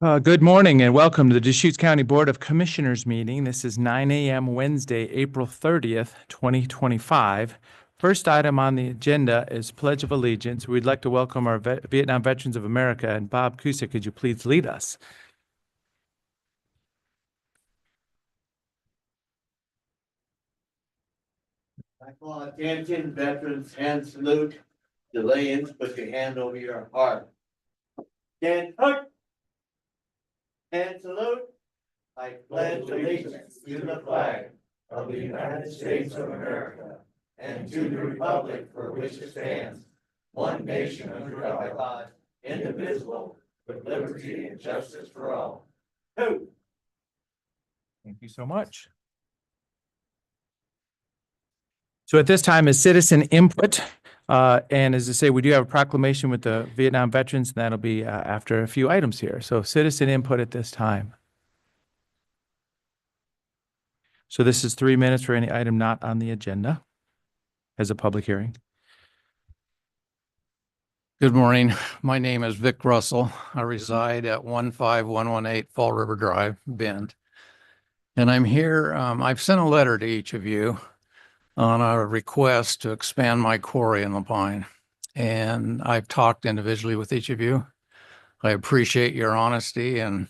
Good morning and welcome to the Deschutes County Board of Commissioners meeting. This is 9 a.m. Wednesday, April 30th, 2025. First item on the agenda is Pledge of Allegiance. We'd like to welcome our Vietnam Veterans of America. And Bob Cusick, could you please lead us? I call attention, veterans, and salute. Delayance, put your hand over your heart. Stand up. And salute. I pledge allegiance to the flag of the United States of America and to the republic for which it stands, one nation under God, indivisible, with liberty and justice for all. Who? Thank you so much. So at this time is citizen input. And as I say, we do have a proclamation with the Vietnam veterans, and that'll be after a few items here. So citizen input at this time. So this is 3 minutes for any item not on the agenda as a public hearing. Good morning. My name is Vic Russell. I reside at 15118 Fall River Drive, Bend. And I'm here, I've sent a letter to each of you on a request to expand my quarry in La Pine. And I've talked individually with each of you. I appreciate your honesty and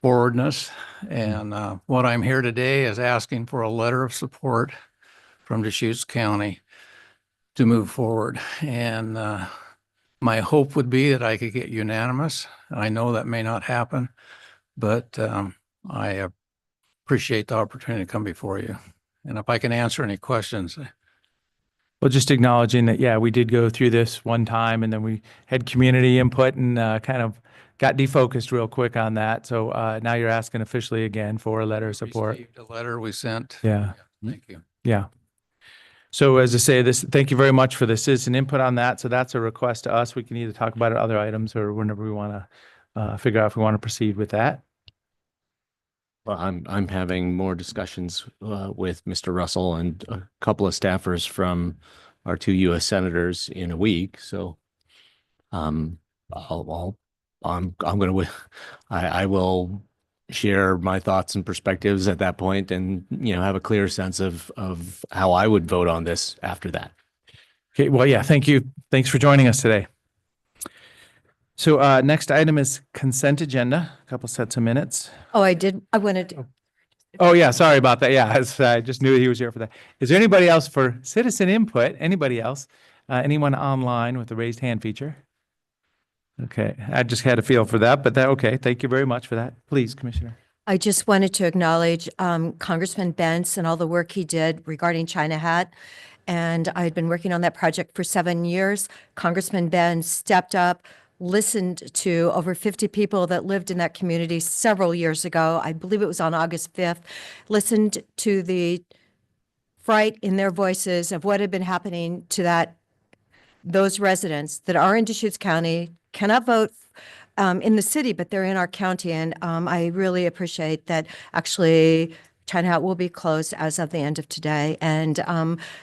forwardness. And what I'm here today is asking for a letter of support from Deschutes County to move forward. And my hope would be that I could get unanimous. I know that may not happen, but I appreciate the opportunity to come before you. And if I can answer any questions. Well, just acknowledging that, yeah, we did go through this one time and then we had community input and kind of got defocused real quick on that. So now you're asking officially again for a letter of support. Received a letter we sent. Yeah. Thank you. Yeah. So as I say, thank you very much for the citizen input on that. So that's a request to us. We can either talk about other items or whenever we want to figure out if we want to proceed with that. Well, I'm having more discussions with Mr. Russell and a couple of staffers from our two U.S. senators in a week. So, I'm going to, I will share my thoughts and perspectives at that point, and have a clear sense of how I would vote on this after that. Okay. Well, yeah. Thank you. Thanks for joining us today. So next item is consent agenda, a couple sets of minutes. Oh, I wanted to. Oh, yeah. Sorry about that. Yeah, I just knew he was here for that. Is there anybody else for citizen input? Anybody else? Anyone online with the raised hand feature? Okay. I just had a feel for that, but okay. Thank you very much for that. Please, Commissioner. I just wanted to acknowledge Congressman Bentz and all the work he did regarding China Hat. And I'd been working on that project for 7 years. Congressman Bentz stepped up, listened to over 50 people that lived in that community several years ago. I believe it was on August 5th, listened to the fright in their voices of what had been happening to those residents that are in Deschutes County, cannot vote in the city, but they're in our county. And I really appreciate that actually China Hat will be closed as of the end of today. And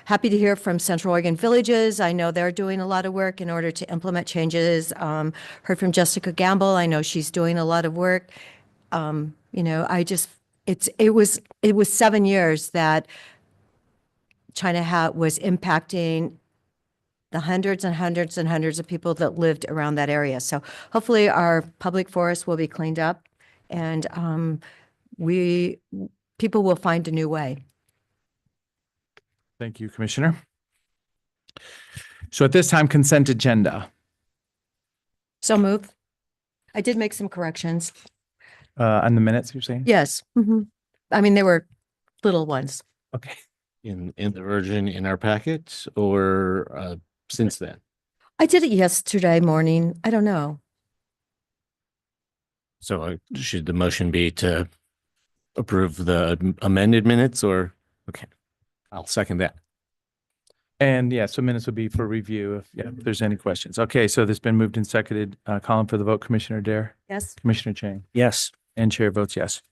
happy to hear from Central Oregon Villages. I know they're doing a lot of work in order to implement changes. Heard from Jessica Gamble. I know she's doing a lot of work. It was 7 years that China Hat was impacting the hundreds and hundreds and hundreds of people that lived around that area. So hopefully our public forest will be cleaned up and people will find a new way. Thank you, Commissioner. So at this time, consent agenda. So move. I did make some corrections. On the minutes, you're saying? Yes. I mean, they were little ones. Okay. In the version in our packets or since then? I did it yesterday morning. I don't know. So should the motion be to approve the amended minutes or? Okay, I'll second that. And yeah, so minutes would be for review if there's any questions. Okay, so this has been moved and seconded. Calling for the vote, Commissioner Dare. Yes. Commissioner Chang. Yes. And Chair votes yes.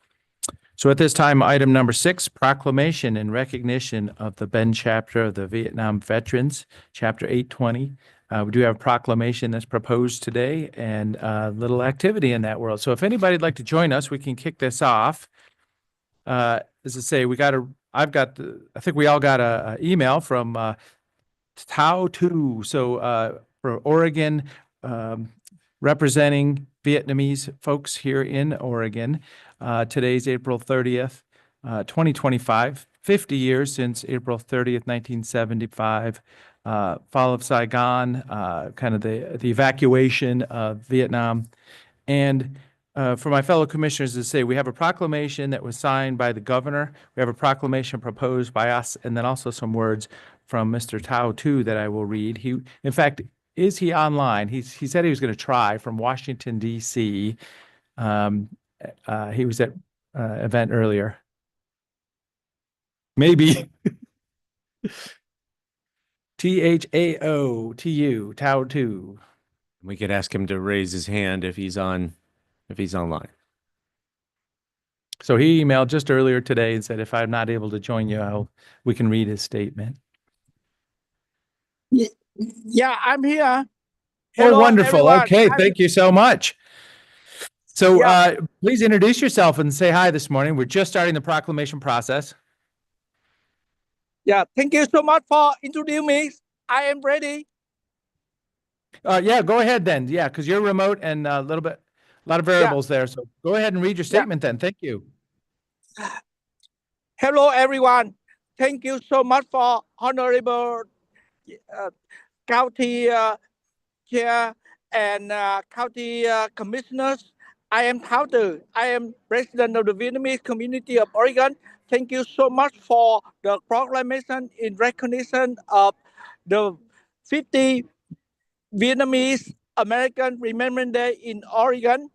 So at this time, item number 6, proclamation in recognition of the Bend chapter of the Vietnam Veterans, Chapter 820. we do have a proclamation that's proposed today and a little activity in that world. So if anybody'd like to join us, we can kick this off. As I say, I think we all got a email from Tao Tu. So for Oregon, representing Vietnamese folks here in Oregon. Today's April 30th, 2025, 50 years since April 30th, 1975. Fall of Saigon, kind of the evacuation of Vietnam. And for my fellow commissioners to say, we have a proclamation that was signed by the governor. We have a proclamation proposed by us, and then also some words from Mr. Tao Tu that I will read. In fact, is he online? He said he was going to try from Washington, D.C. He was at event earlier. Maybe. T-H-A-O-T-U, Tao Tu. We could ask him to raise his hand if he's online. So he emailed just earlier today and said, if I'm not able to join you, we can read his statement. Yeah, I'm here. Oh, wonderful. everyone. Okay, thank you so much. So Yeah. please introduce yourself and say hi this morning. We're just starting the proclamation process. Yeah, thank you so much for introducing me. I am ready. Yeah, go ahead then. Yeah, because you're remote and a lot of variables there. So go ahead and read your statement then. Thank you. Hello, everyone. Thank you so much for Honorable County Chair and County Commissioners. I am Thao Tu. I am President of the Vietnamese Community of Oregon. Thank you so much for the proclamation in recognition of the 50 Vietnamese American Remembrance Day in Oregon.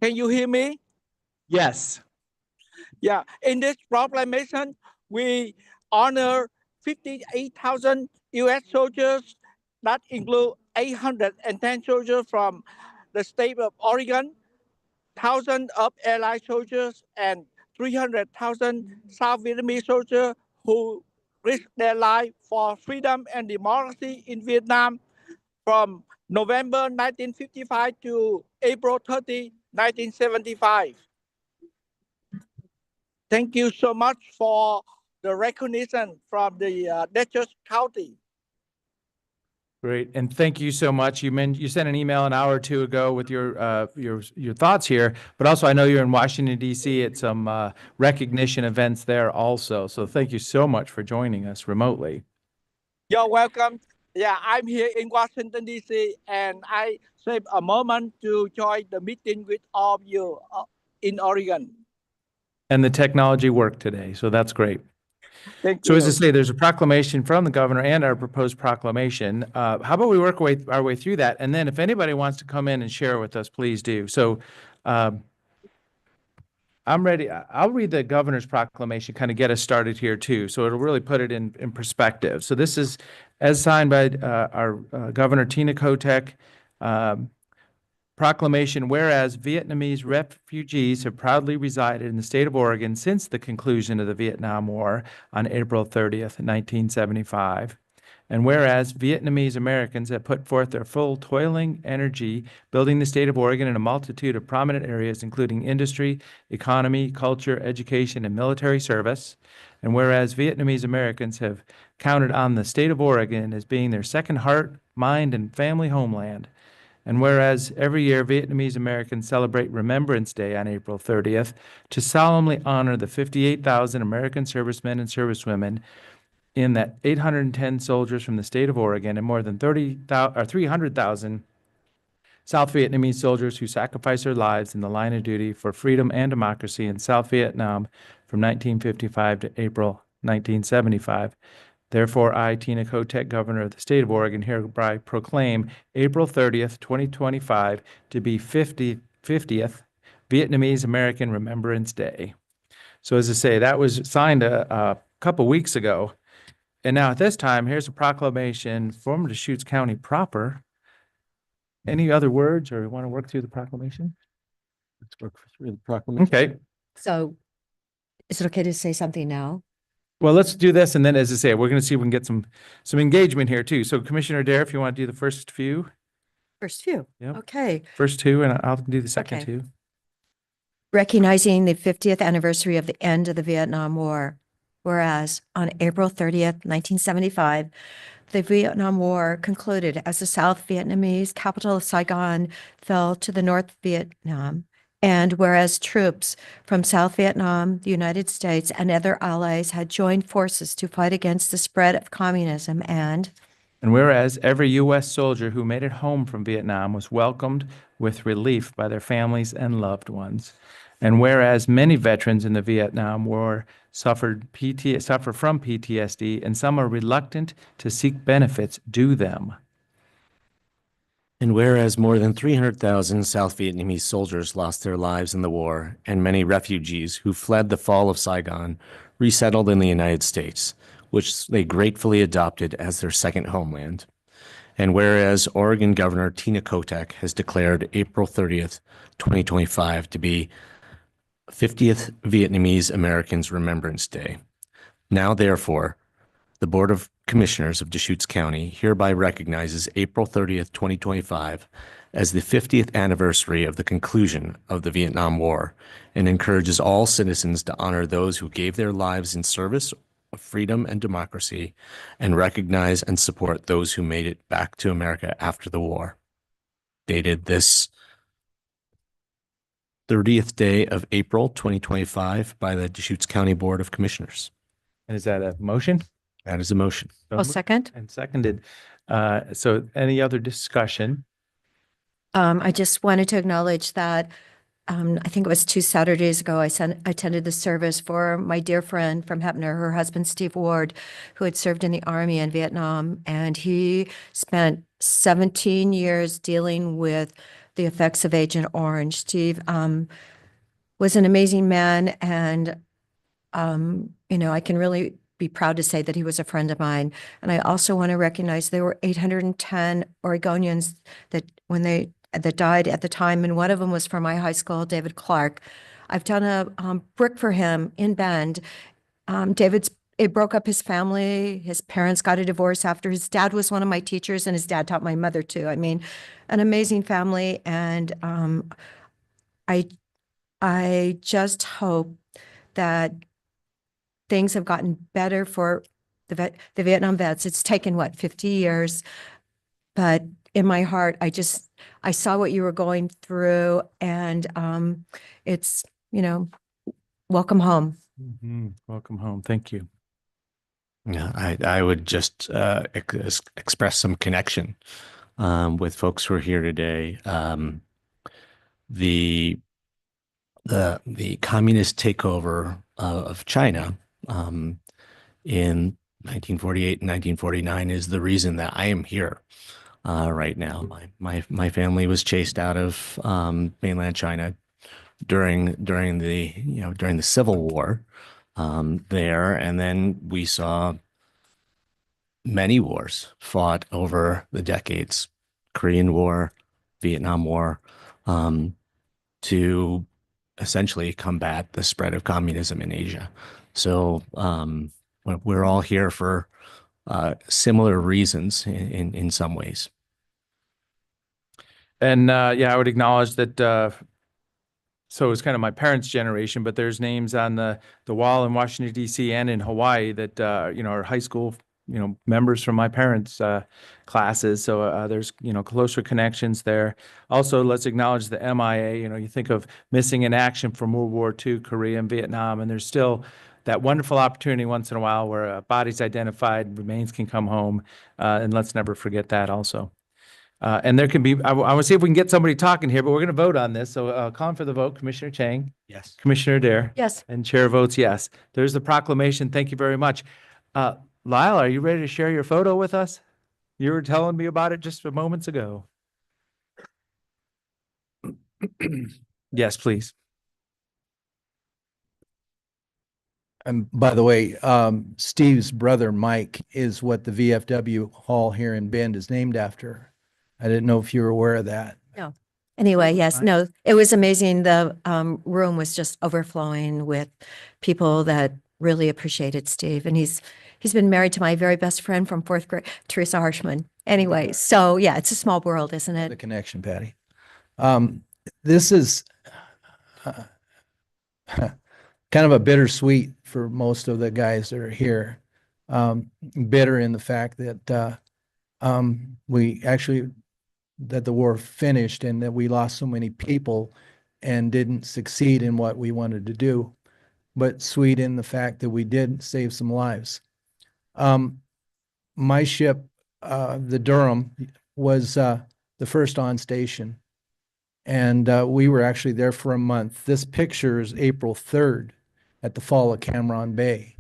Can you hear me? Yes. Yeah, in this proclamation, we honor 58,000 U.S. soldiers that include 810 soldiers from the state of Oregon, thousands of allied soldiers, and 300,000 South Vietnamese soldiers who risked their life for freedom and democracy in Vietnam from November 1955 to April 30, 1975. Thank you so much for the recognition from the Dutchess County. Great, and thank you so much. You sent an email an hour or two ago with your thoughts here, but also I know you're in Washington D.C. at some recognition events there also. So thank you so much for joining us remotely. You're welcome. Yeah, I'm here in Washington D.C. and I save a moment to join the meeting with all of you in Oregon. And the technology worked today, so that's great. Thank So you. as I say, there's a proclamation from the governor and our proposed proclamation. How about we work our way through that? And then if anybody wants to come in and share with us, please do. So I'm ready. I'll read the governor's proclamation, kind of get us started here too. So it'll really put it in perspective. So this is as signed by our Governor Tina Kotek. Proclamation, whereas Vietnamese refugees have proudly resided in the state of Oregon since the conclusion of the Vietnam War on April 30th, 1975. And whereas Vietnamese Americans have put forth their full toiling energy building the state of Oregon in a multitude of prominent areas, including industry, economy, culture, education, and military service. And whereas Vietnamese Americans have counted on the state of Oregon as being their second heart, mind, and family homeland. And whereas every year Vietnamese Americans celebrate Remembrance Day on April 30th to solemnly honor the 58,000 American servicemen and servicewomen in that 810 soldiers from the state of Oregon and more than 300,000 South Vietnamese soldiers who sacrificed their lives in the line of duty for freedom and democracy in South Vietnam from 1955 to April 1975. Therefore, I, Tina Kotek, Governor of the State of Oregon, hereby proclaim April 30th, 2025 to be 50th Vietnamese American Remembrance Day. So as I say, that was signed a couple weeks ago. And now at this time, here's a proclamation from Deschutes County proper. Any other words or want to work through the proclamation? Let's work through the proclamation. Okay. So Is it okay to say something now? Well, let's do this, and then, as I say, we're going to see if we can get some engagement here too. So Commissioner Dare, if you want to do the first few, First few. Yep. Okay. first two, and I'll do the second Okay. two. Recognizing the 50th anniversary of the end of the Vietnam War. Whereas on April 30th, 1975, the Vietnam War concluded as the South Vietnamese capital of Saigon fell to the North Vietnam. And whereas troops from South Vietnam, the United States, and other allies had joined forces to fight against the spread of communism, and whereas every U.S. soldier who made it home from Vietnam was welcomed with relief by their families and loved ones. And whereas many veterans in the Vietnam War suffer from PTSD, and some are reluctant to seek benefits due them. And whereas more than 300,000 South Vietnamese soldiers lost their lives in the war, and many refugees who fled the fall of Saigon resettled in the United States, which they gratefully adopted as their second homeland. And whereas Oregon Governor Tina Kotek has declared April 30th, 2025 to be 50th Vietnamese Americans Remembrance Day. Now, therefore, the Board of Commissioners of Deschutes County hereby recognizes April 30th, 2025 as the 50th anniversary of the conclusion of the Vietnam War, and encourages all citizens to honor those who gave their lives in service of freedom and democracy, and recognize and support those who made it back to America after the war. Dated this 30th day of April, 2025 by the Deschutes County Board of Commissioners. And is that a motion? That is a motion. So I'll moved second. And seconded. So any other discussion? I just wanted to acknowledge that I think it was 2 Saturdays ago, I attended the service for my dear friend from Heppner, her husband, Steve Ward, who had served in the Army in Vietnam. And he spent 17 years dealing with the effects of Agent Orange. Steve was an amazing man. And, I can really be proud to say that he was a friend of mine. And I also want to recognize there were 810 Oregonians that died at the time, and one of them was from my high school, David Clark. I've done a brick for him in Bend. It broke up his family. His parents got a divorce after. His dad was one of my teachers, and his dad taught my mother too. I mean, an amazing family, and I just hope that things have gotten better for the Vietnam vets. It's taken, 50 years, but in my heart, I saw what you were going through, and it's, welcome home. Welcome home. Thank you. Yeah, I would just express some connection with folks who are here today. The communist takeover of China in 1948 and 1949 is the reason that I am here right now. My family was chased out of mainland China during the Civil War there, and then we saw many wars fought over the decades: Korean War, Vietnam War, to essentially combat the spread of communism in Asia. So we're all here for similar reasons in some ways. And I would acknowledge that. So it's kind of my parents' generation, but there's names on the wall in Washington, D.C. and in Hawaii that are high school members from my parents' classes. So there's closer connections there. Also, let's acknowledge the MIA. You think of missing in action from World War II, Korea, and Vietnam, and there's still that wonderful opportunity once in a while where a body's identified, remains can come home, and let's never forget that also. And there can be, I want to see if we can get somebody talking here, but we're going to vote on this. So calling for the vote, Commissioner Chang. Yes. Commissioner Dare. Yes. And Chair votes yes. There's the proclamation. Thank you very much. Lyle, are you ready to share your photo with us? You were telling me about it just moments ago. Yes, please. And by the way, Steve's brother, Mike, is what the VFW Hall here in Bend is named after. I didn't know if you were aware of that. Anyway, yes, Fine. no, it was amazing. The room was just overflowing with people that really appreciated Steve. And he's been married to my very best friend from fourth grade, Teresa Harshman. Anyway, so yeah, it's a small world, isn't The it? connection, Patty. This is kind of a bittersweet for most of the guys that are here. Bitter in the fact that we actually, that the war finished and that we lost so many people and didn't succeed in what we wanted to do, but sweet in the fact that we did save some lives. My ship, the Durham, was the first on station, and we were actually there for a month. This picture is April 3rd at the fall of Cameron Bay.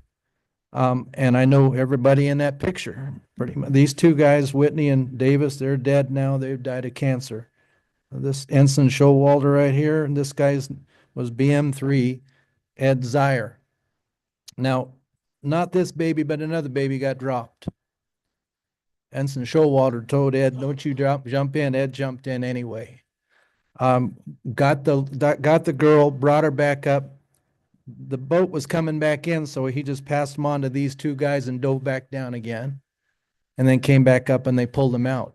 And I know everybody in that picture, pretty much. These two guys, Whitney and Davis, they're dead now. They've died of cancer. This Ensign Showalter right here, and this guy's was BM3, Ed Zier. Now, not this baby, but another baby got dropped. Ensign Showalter told Ed, "Don't you jump in." Ed jumped in anyway. Got the girl, brought her back up. The boat was coming back in, so he just passed them on to these two guys and dove back down again, and then came back up and they pulled him out.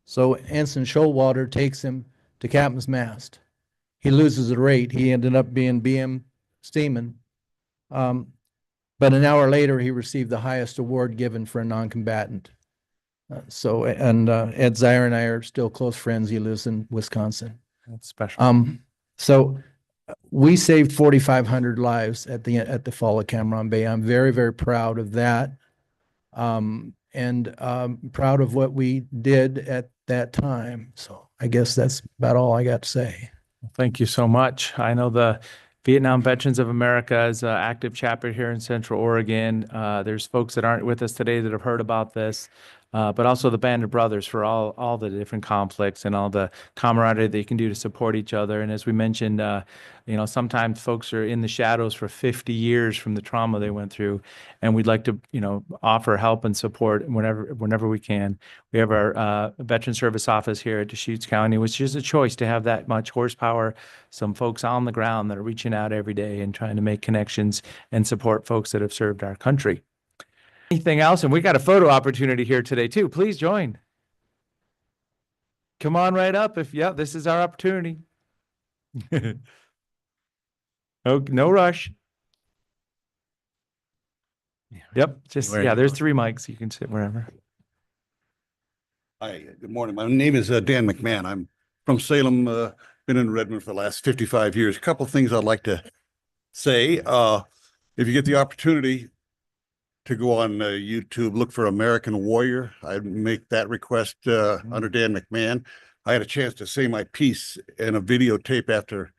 So Ensign Showalter takes him to captain's mast. He loses the rate. He ended up being BM Seaman. But an hour later, he received the highest award given for a non-combatant. Ed Zier and I are still close friends. He lives in Wisconsin. That's special. So we saved 4,500 lives at the fall of Cameron Bay. I'm very, very proud of that. And proud of what we did at that time. So I guess that's about all I got to say. Thank you so much. I know the Vietnam Veterans of America is an active chapter here in Central Oregon. There's folks that aren't with us today that have heard about this, but also the Band of Brothers for all the different conflicts and all the camaraderie they can do to support each other. And as we mentioned, sometimes folks are in the shadows for 50 years from the trauma they went through, and we'd like to, offer help and support whenever we can. We have our Veteran Service Office here at Deschutes County, which is a choice to have that much horsepower, some folks on the ground that are reaching out every day and trying to make connections and support folks that have served our country. Anything else? And we got a photo opportunity here today too. Please join. Come on right up this is our opportunity. No rush. Yep, there's 3 mics. You can sit wherever. Hi, good morning. My name is Dan McMahon. I'm from Salem, been in Redmond for the last 55 years. A couple of things I'd like to say. If you get the opportunity to go on YouTube, look for American Warrior. I'd make that request under Dan McMahon. I had a chance to say my piece in a videotape after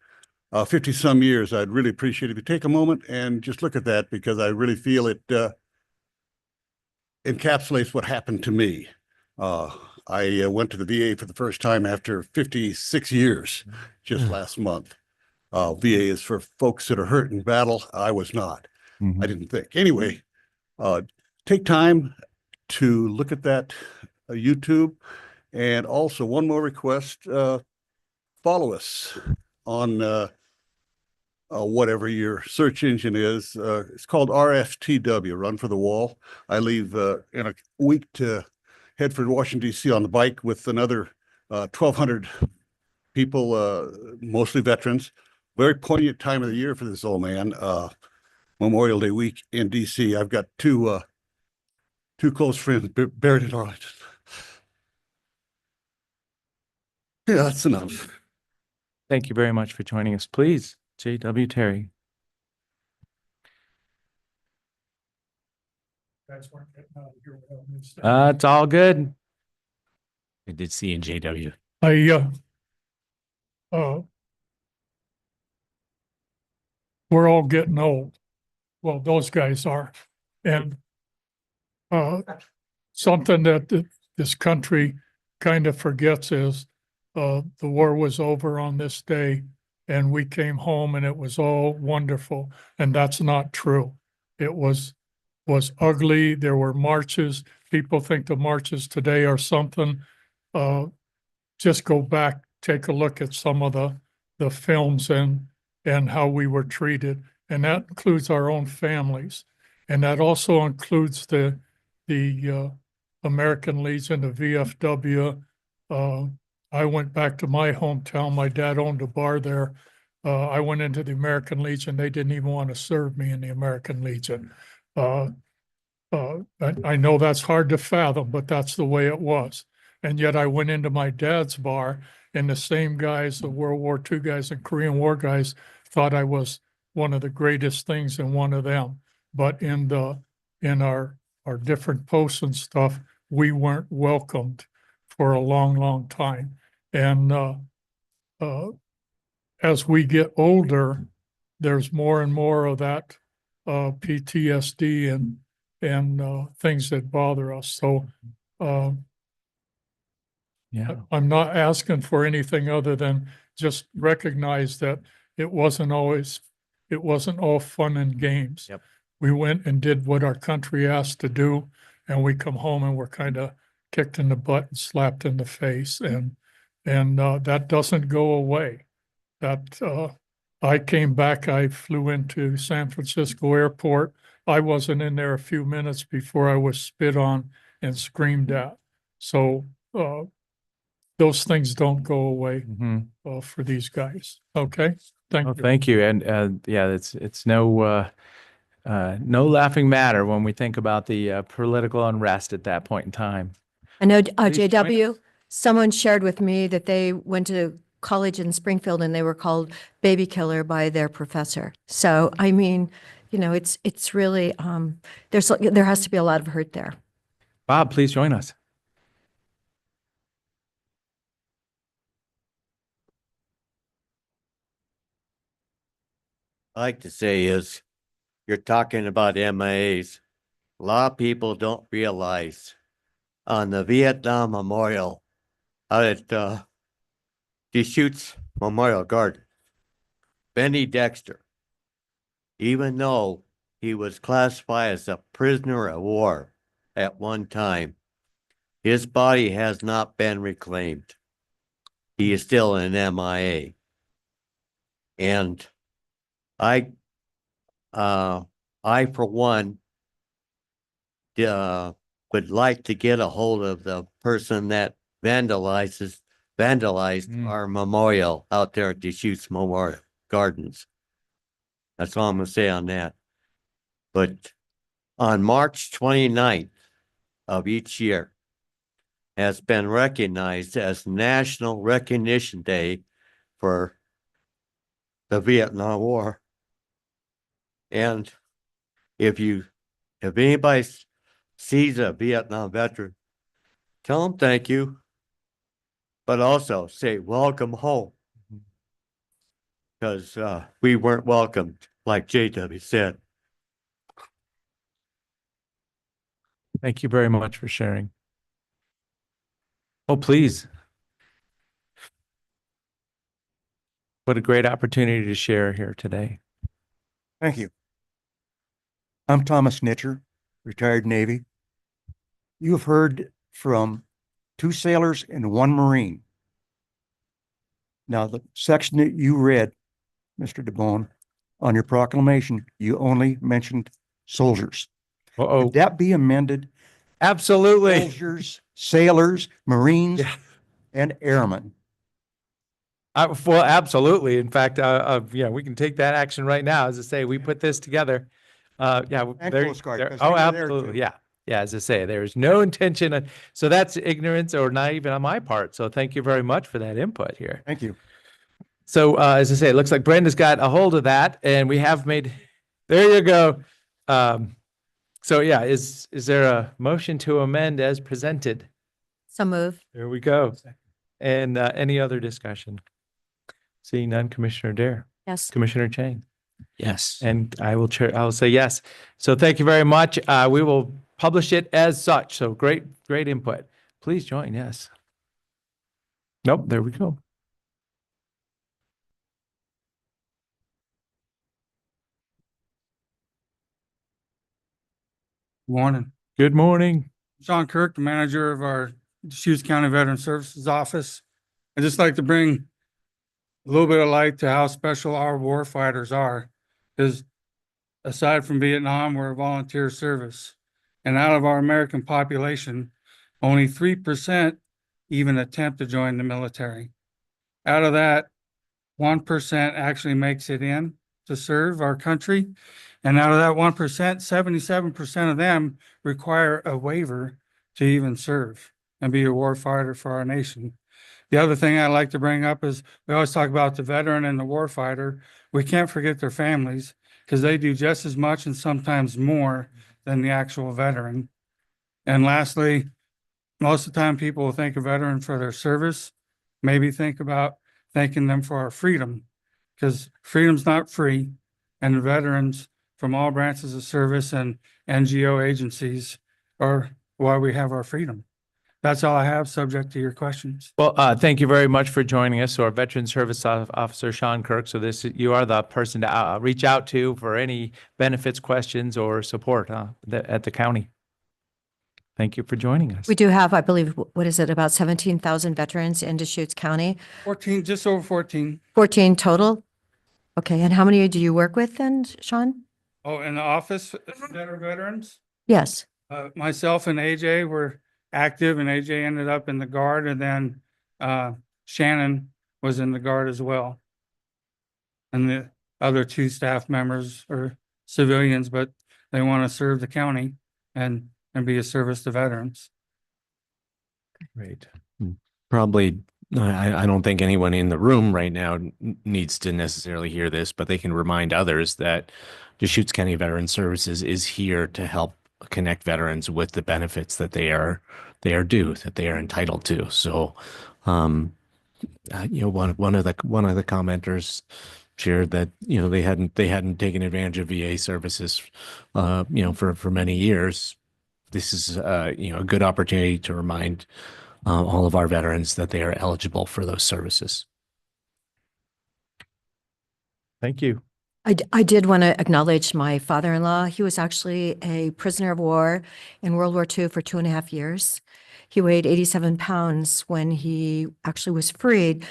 50 some years. I'd really appreciate it if you take a moment and just look at that, because I really feel it encapsulates what happened to me. I went to the VA for the first time after 56 years, just last month. VA is for folks that are hurt in battle. I was not. I didn't think. Anyway, take time to look at that YouTube. And also one more request, follow us on whatever your search engine is. It's called RFTW, Run for the Wall. I leave in a week to head for Washington, D.C. on the bike with another 1,200 people, mostly veterans. Very poignant time of the year for this old man. Memorial Day week in D.C. I've got two close friends buried in Arlington. Yeah, that's enough. Thank you very much for joining us. Please, J.W. Terry. It's all good. I did see in JW. We're all getting old. Well, those guys are. And something that this country kind of forgets is the war was over on this day and we came home and it was all wonderful. And that's not true. It was ugly. There were marches. People think the marches today are something. Just go back take a look at some of the films and how we were treated. And that includes our own families. And that also includes the American Legion, the VFW. I went back to my hometown. My dad owned a bar there. I went into the American Legion. They didn't even want to serve me in the American Legion. I know that's hard to fathom, but that's the way it was. And yet I went into my dad's bar, and the same guys, the World War II guys and Korean War guys, thought I was one of the greatest things in one of them. But in our different posts and stuff, we weren't welcomed for a long, long time. And as we get older, there's more and more of that PTSD and things that bother us. So Yeah. I'm not asking for anything other than just recognize that it wasn't all fun and games. Yep. We went and did what our country asked to do, and we come home and we're kind of kicked in the butt and slapped in the face, and that doesn't go away. That I came back, I flew into San Francisco Airport. I wasn't in there a few minutes before I was spit on and screamed at. So those things don't go away Mhm. for these guys. Okay, thank Well, you. thank you. And yeah, it's no laughing matter when we think about the political unrest at that point in time. I know Please join JW, someone shared with me that they went to college in Springfield and they were called baby killer by their professor. So, I mean, you know, it's really, there has to be a lot of hurt there. Bob, please join us. I like to say is, you're talking about MIAs. A lot of people don't realize on the Vietnam Memorial out at Deschutes Memorial Garden, Benny Dexter, even though he was classified as a prisoner of war at one time, his body has not been reclaimed. He is still an MIA. And I for one, would like to get a hold of the person that vandalized our memorial out there at Deschutes Memorial Gardens. That's all I'm gonna say on that. But on March 29th of each year has been recognized as National Recognition Day for the Vietnam War. And if anybody sees a Vietnam veteran, tell them thank you, but also say welcome home, because we weren't welcomed, like JW said. Thank you very much for sharing. Oh, please. What a great opportunity to share here today. Thank you. I'm Thomas Nitcher, retired Navy. You have heard from 2 sailors and 1 Marine. Now, the section that you read, Mr. DeBone, on your proclamation, you only mentioned soldiers. Uh-oh. Could that be amended? Absolutely. Soldiers, sailors, Marines, Yeah. and airmen. Well, absolutely. In fact, yeah, we can take that action right now. As I say, we put this together. Yeah. And there- Coast Guard, there- 'cause they Oh, were there absolutely. too. Yeah. Yeah. As I say, there's no intention. So that's ignorance or not even on my part. So thank you very much for that input here. Thank you. So as I say, it looks like Brenda's got a hold of that and we have made, there you go. So yeah, is there a motion to amend as presented? So moved. There we go. And any other discussion? Seeing none, Commissioner Dare, Yes. Commissioner Chang, Yes. and I will say yes. So thank you very much. We will publish it as such. So great input. Please join. Yes. Nope. There we go. Morning. Good morning. Sean Kirk, the manager of our Deschutes County Veteran Services Office. I'd just like to bring a little bit of light to how special our war fighters are. Because aside from Vietnam, we're a volunteer service. And out of our American population, only 3% even attempt to join the military. Out of that, 1% actually makes it in to serve our country. And out of that 1%, 77% of them require a waiver to even serve and be a war fighter for our nation. The other thing I like to bring up is we always talk about the veteran and the war fighter. We can't forget their families because they do just as much and sometimes more than the actual veteran. And lastly, most of the time people will thank a veteran for their service. Maybe think about thanking them for our freedom, because freedom's not free. And the veterans from all branches of service and NGO agencies are why we have our freedom. That's all I have, subject to your questions. Well, thank you very much for joining us. So our Veteran Service Officer, Sean Kirk. So you are the person to reach out to for any benefits, questions, or support at the county. Thank you for joining us. We do have, I believe, what is it, about 17,000 veterans in Deschutes County? 14, just over 14. 14 total? Okay, and how many do you work with then, Sean? Oh, in the office that are veterans? Yes. Myself and AJ were active, and AJ ended up in the Guard, and then Shannon was in the Guard as well. And the other 2 staff members are civilians, but they want to serve the county and be a service to veterans. Great. Probably, I don't think anyone in the room right now needs to necessarily hear this, but they can remind others that Deschutes County Veteran Services is here to help connect veterans with the benefits that they are due, that they are entitled to. So, one of the commenters shared that they hadn't taken advantage of VA services, for many years. This is a good opportunity to remind all of our veterans that they are eligible for those services. Thank you. I did want to acknowledge my father-in-law. He was actually a prisoner of war in World War II for 2.5 years. He weighed 87 pounds when he actually was freed,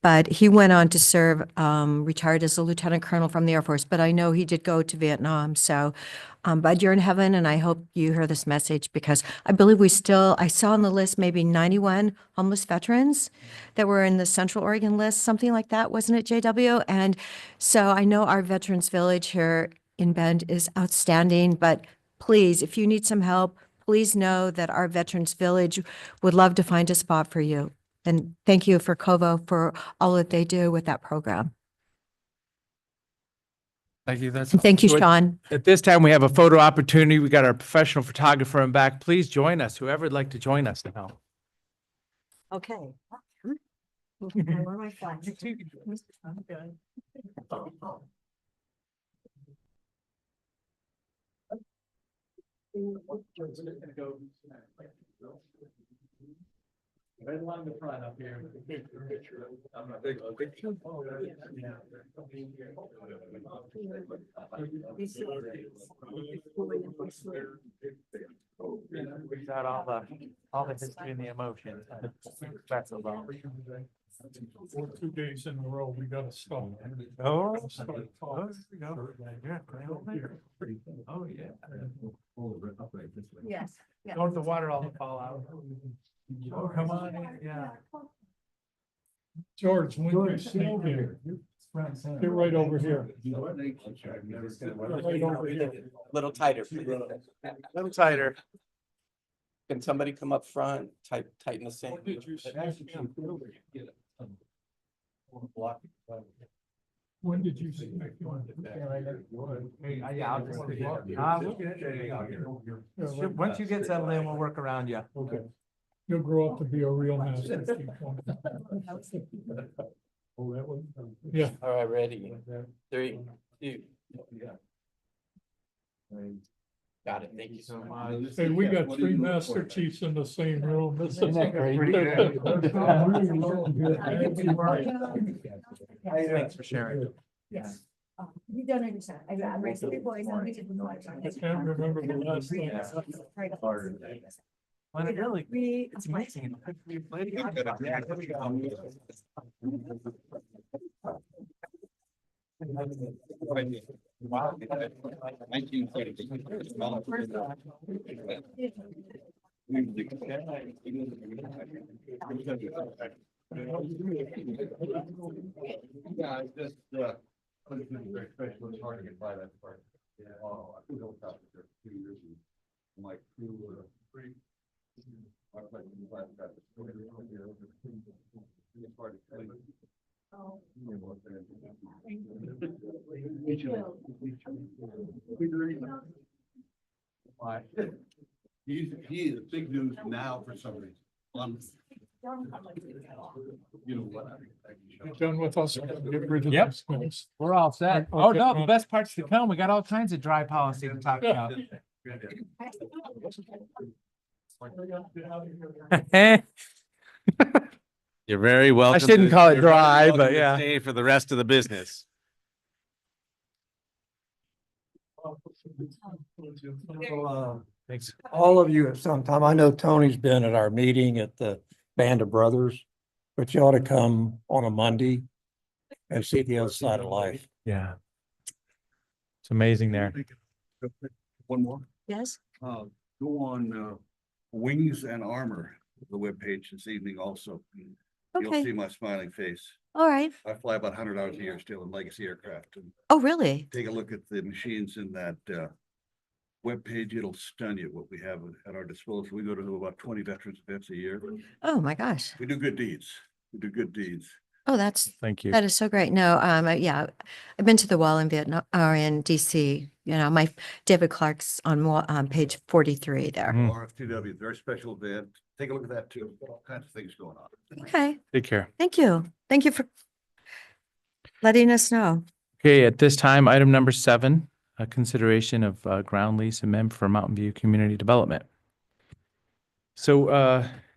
but he went on to serve, retired as a lieutenant colonel from the Air Force, but I know he did go to Vietnam. So, Bud, you're in heaven, and I hope you hear this message, because I believe I saw on the list maybe 91 homeless veterans that were in the Central Oregon list, something like that, wasn't it, JW? And so I know our Veterans Village here in Bend is outstanding, but please, if you need some help, please know that our Veterans Village would love to find a spot for you. And thank you for Covo for all that they do with that program. Thank you. And thank you, Sean. At this time, we have a photo opportunity. We got our professional photographer in back. Please join us, whoever would like to join us now. Okay. Where am I from? Right along the front up here. We got all the history and the emotion. That's a lot. For 2 days in a row, we gotta stop. Oh, Start oh, talking. yeah. Oh, yeah. Yes. Don't the water all fall out. Oh, come on, yeah. George, when you see here, get right over here. Right over here. Little tighter, please. A little tighter. Can somebody come up front, tighten the same? When did you see? Yeah, I'll just. Once you get settled in, we'll work around you. Okay. You'll grow up to be a real master. Yeah. All right, ready? 3, 2. Got it. Thank you so much. Hey, we got 3 master chiefs in the same room. This is Thanks for sharing. Yes. You don't understand. I raised 3 boys. I can't remember the last thing. It's amazing. Yeah, it's just, very special, it's hard to get by that part. Yeah, I was on top of there for 2 years and my crew were pretty. I was like, "I've got this story over here." It's hard to clean. He is big news now for some reason. You know what? You done with us? Get rid of Yep. this minutes. We're all set. Okay, Oh, no, the well- best part's to come. We got all kinds of dry policy to talk about. You're very welcome. shouldn't call it you're very dry, welcome but to yeah. Stay for the rest of the business. Thanks. All of you at some time, I know Tony's been at our meeting at the Band of Brothers, but you ought to come on a Monday and see the other side of life. Yeah. It's amazing there. One more. Yes. Go on, Wings and Armor, the webpage this evening also. You'll see Okay. my smiling face. All right. I fly about 100 hours a year still in legacy aircraft, and Oh, really? take a look at the machines in that, webpage. It'll stun you what we have at our disposal. We go to about 20 veterans events a year. Oh, my gosh. We do good deeds. We do good deeds. Oh, that's, Thank you. that is so great. No, yeah, I've been to the wall in Vietnam or in DC. You know, my David Clark's on page 43 there. Mhm. RFTW, very special event. Take a look at that too. All kinds of things going on. Okay. Take care. Thank you. Thank you for letting us know. Okay, at this time, item number 7, a consideration of ground lease amendment for Mountain View Community Development. So,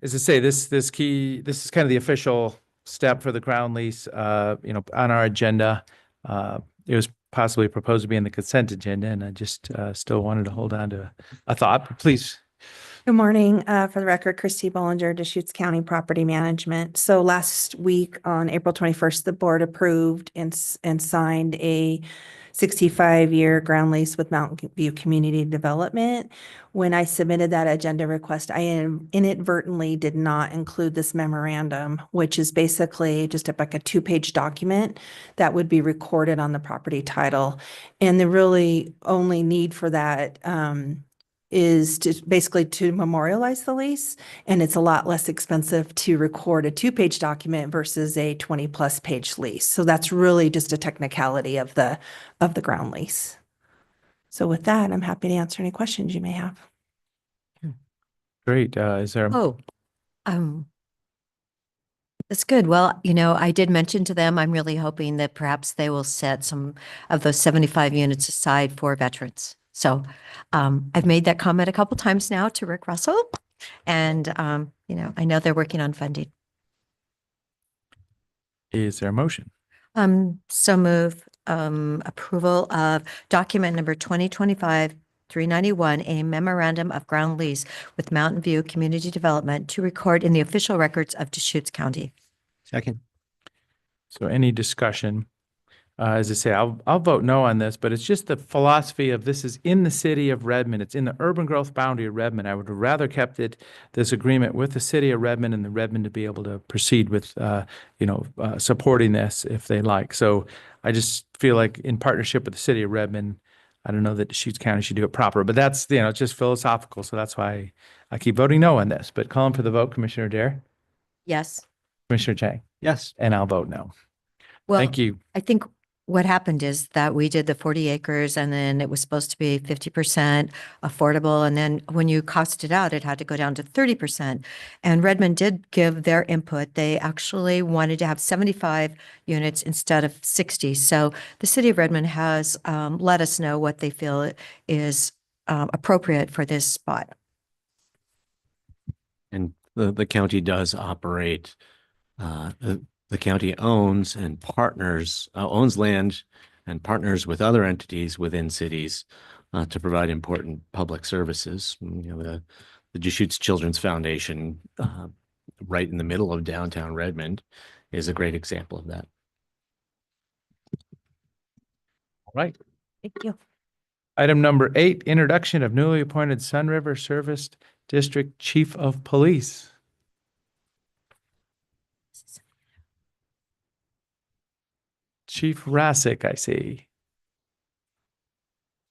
as I say, this is kind of the official step for the ground lease, on our agenda. It was possibly proposed to be in the consent agenda, and I just still wanted to hold on to a thought. But please. Good morning. For the record, Christy Bollinger, Deschutes County Property Management. So last week on April 21st, the board approved and signed a 65-year ground lease with Mountain View Community Development. When I submitted that agenda request, I inadvertently did not include this memorandum, which is basically just like a 2-page document that would be recorded on the property title. And the really only need for that is to basically to memorialize the lease. And it's a lot less expensive to record a 2-page document versus a 20+ page lease. So that's really just a technicality of the ground lease. So with that, I'm happy to answer any questions you may have. Great. Is there? Oh, that's good. Well, I did mention to them, I'm really hoping that perhaps they will set some of those 75 units aside for veterans. So I've made that comment a couple times now to Rick Russell, and I know they're working on funding. Is there a motion? So move approval of document number 2025-391, a memorandum of ground lease with Mountain View Community Development to record in the official records of Deschutes County. Second. So any discussion? As I say, I'll vote no on this, but it's just the philosophy of this is in the city of Redmond. It's in the urban growth boundary of Redmond. I would have rather kept this agreement with the city of Redmond and the Redmond to be able to proceed with, supporting this if they like. So I just feel like in partnership with the city of Redmond, I don't know that Deschutes County should do it proper, but that's, it's just philosophical. So that's why I keep voting no on this, but calling for the vote, Commissioner Dare, Yes. Commissioner Chang, Yes. and I'll vote no. Well, Thank you. I think what happened is that we did the 40 acres and then it was supposed to be 50% affordable. And then when you cost it out, it had to go down to 30%. And Redmond did give their input. They actually wanted to have 75 units instead of 60. So the city of Redmond has let us know what they feel is appropriate for this spot. And the county does operate, the county owns and partners, owns land and partners with other entities within cities to provide important public services. The the Deschutes Children's Foundation, right in the middle of downtown Redmond, is a great example of that. All right. Thank you. Item number 8, introduction of newly appointed Sun River Service District Chief of Police. Chief Rassick, I see.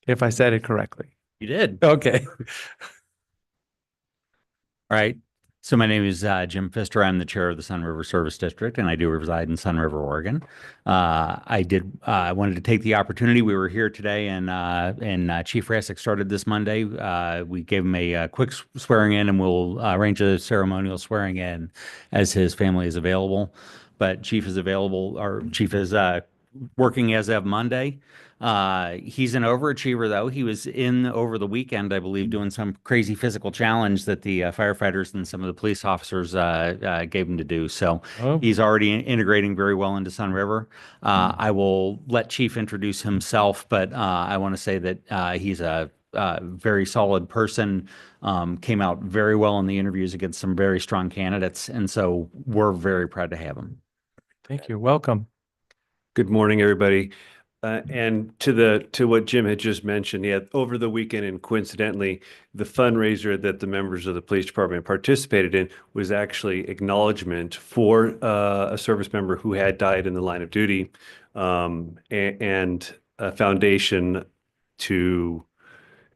If I said it correctly. You did. Okay. All right. So my name is Jim Pfister. I'm the chair of the Sun River Service District, and I do reside in Sun River, Oregon. I wanted to take the opportunity. We were here today, and Chief Rassick started this Monday. We gave him a quick swearing in, and we'll arrange a ceremonial swearing in as his family is available. But Chief is available, or Chief is working as of Monday. He's an overachiever, though. He was in over the weekend, I believe, doing some crazy physical challenge that the firefighters and some of the police officers gave him to do. So he's already integrating very well into Sun River. I will let Chief introduce himself, but I want to say that he's a very solid person, came out very well in the interviews against some very strong candidates. And so we're very proud to have him. Thank you. Welcome. Good morning, everybody. And to what Jim had just mentioned, yeah, over the weekend, and coincidentally, the fundraiser that the members of the police department participated in was actually acknowledgement for a service member who had died in the line of duty, and a foundation to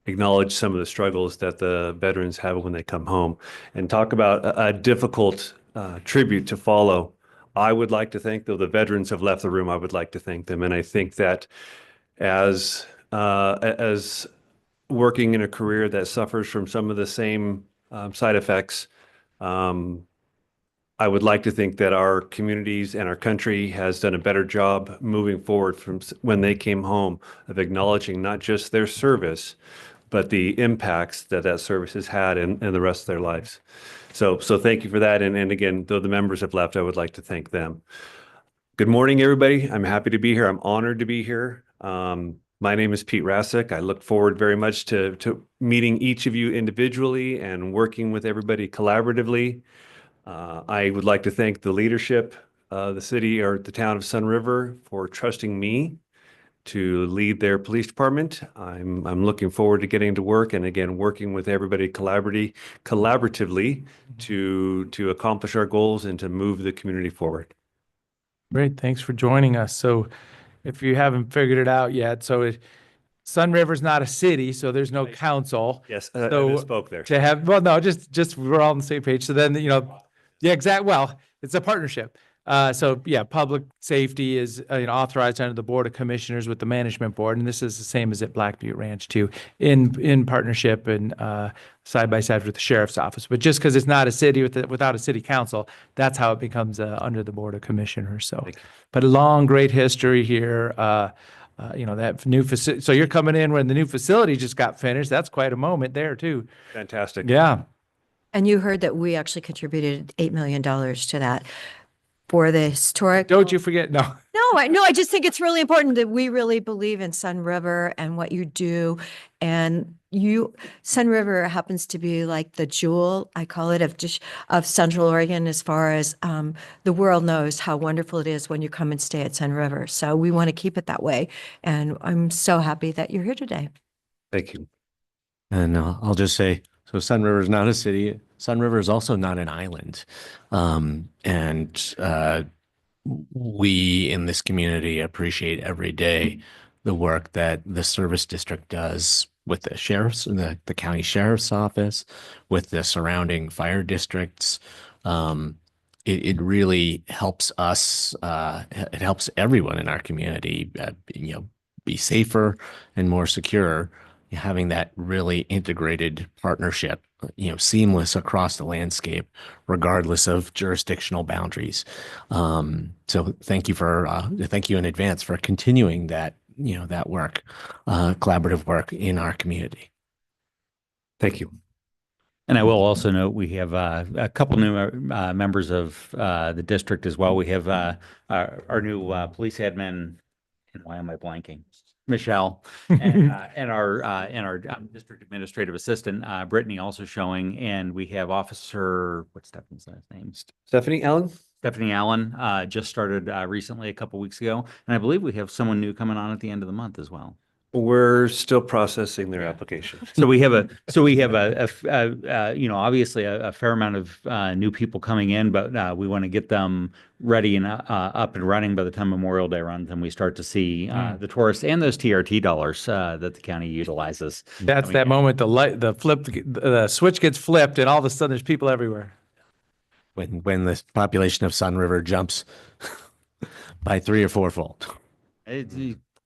acknowledge some of the struggles that the veterans have when they come home, and talk about a difficult tribute to follow. I would like to think, though the veterans have left the room, I would like to thank them. And I think that as working in a career that suffers from some of the same side effects, I would like to think that our communities and our country has done a better job moving forward from when they came home of acknowledging not just their service, but the impacts that that service has had in the rest of their lives. So thank you for that. And again, though the members have left, I would like to thank them. Good morning, everybody. I'm happy to be here. I'm honored to be here. My name is Pete Rassick. I look forward very much to meeting each of you individually and working with everybody collaboratively. I would like to thank the leadership of the city or the town of Sun River for trusting me to lead their police department. I'm looking forward to getting to work and again working with everybody collaboratively to accomplish our goals and to move the community forward. Great. Thanks for joining us. So if you haven't figured it out yet, Sun River's not a city, so there's no council. Yes, So I misspoke there. To have, well, no, just we're all on the same page. So then, yeah, exactly. Well, it's a partnership. So yeah, public safety is authorized under the Board of Commissioners with the Management Board, and this is the same as at Black Butte Ranch too, in partnership and side by side with the Sheriff's Office. But just because it's not a city without a city council, that's how it becomes under the Board of Commissioners. So, but a long, great history here. That new facility. So you're coming in when the new facility just got finished. That's quite a moment there too. Fantastic. Yeah. And you heard that we actually contributed $8 million to that for the historic. Don't you forget, no. I just think it's really important that we really believe in Sun River and what you do. And Sun River happens to be like the jewel, I call it, of Central Oregon, as far as the world knows how wonderful it is when you come and stay at Sun River. So we want to keep it that way. And I'm so happy that you're here today. Thank you. And I'll just say, so Sun River is not a city. Sun River is also not an island. We in this community appreciate every day the work that the service district does with the sheriffs and the county sheriff's office, with the surrounding fire districts. It really helps us. It helps everyone in our community, be safer and more secure. Having that really integrated partnership, seamless across the landscape, regardless of jurisdictional boundaries. So thank you in advance for continuing that, that work, collaborative work in our community. Thank you. And I will also note we have a couple new members of the district as well. We have our new police admin, and why am I blanking? Michelle, and our district administrative assistant, Brittany, also showing, and we have Officer, what's Stephanie's last name? Stephanie Allen? Stephanie Allen, just started recently a couple weeks ago, and I believe we have someone new coming on at the end of the month as well. We're still processing their application. So we have obviously a fair amount of new people coming in, but we want to get them ready and up and running by the time Memorial Day runs, and we start to see the tourists and those TRT dollars that the county utilizes. That's that moment the switch gets flipped and all of a sudden there's people everywhere. When the population of Sun River jumps by 3 or 4-fold. It's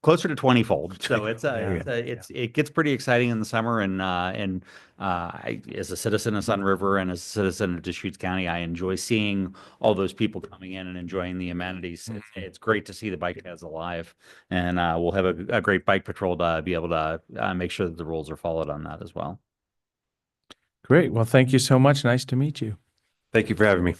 closer to 20-fold. So it gets pretty exciting in the summer. And I, as a citizen of Sun River and as a citizen of Deschutes County, I enjoy seeing all those people coming in and enjoying the amenities. It's great to see the bike paths alive, and we'll have a great bike patrol to be able to make sure that the rules are followed on that as well. Great. Well, thank you so much. Nice to meet you. Thank you for having me.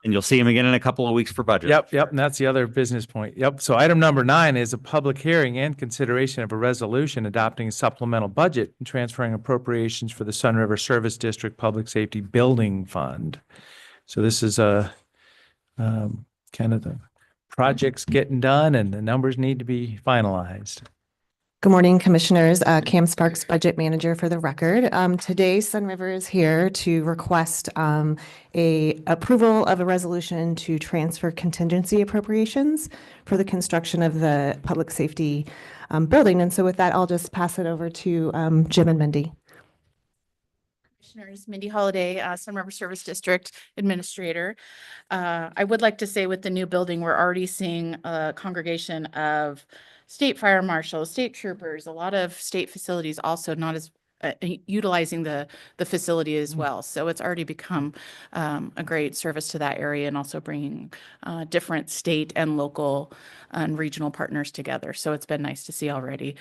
And you'll see him again in a couple of weeks for budget. Yep. And that's the other business point. Yep. So item number 9 is a public hearing and consideration of a resolution adopting a supplemental budget and transferring appropriations for the Sun River Service District Public Safety Building Fund. So this is kind of the projects getting done and the numbers need to be finalized. Good morning, Commissioners. Cam Sparks, Budget Manager for the record. Today, Sun River is here to request a approval of a resolution to transfer contingency appropriations for the construction of the public safety building. And so with that, I'll just pass it over to Jim and Mindy. Commissioners, Mindy Holiday, Sun River Service District Administrator. I would like to say with the new building, we're already seeing a congregation of state fire marshals, state troopers, a lot of state facilities also not as utilizing the facility as well. So it's already become a great service to that area and also bringing different state and local and regional partners together. So it's been nice to see already.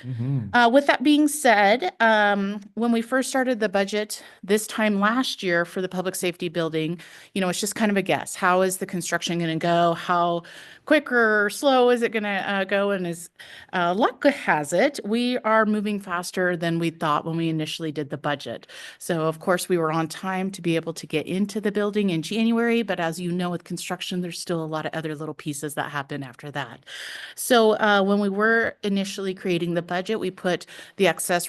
With that being said, when we first started the budget this time last year for the public safety building, it's just kind of a guess. How is the construction going to go? How quick or slow is it going to go? And as luck has it, we are moving faster than we thought when we initially did the budget. So of course we were on time to be able to get into the building in January, but as you know, with construction, there's still a lot of other little pieces that happen after that. So when we were initially creating the budget, we put the excess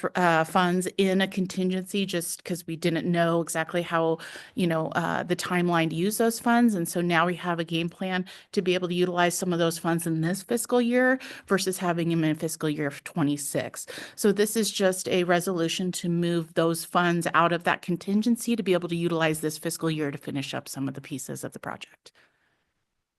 funds in a contingency just because we didn't know exactly how, the timeline to use those funds. And so now we have a game plan to be able to utilize some of those funds in this fiscal year versus having them in fiscal year 26. So this is just a resolution to move those funds out of that contingency to be able to utilize this fiscal year to finish up some of the pieces of the project.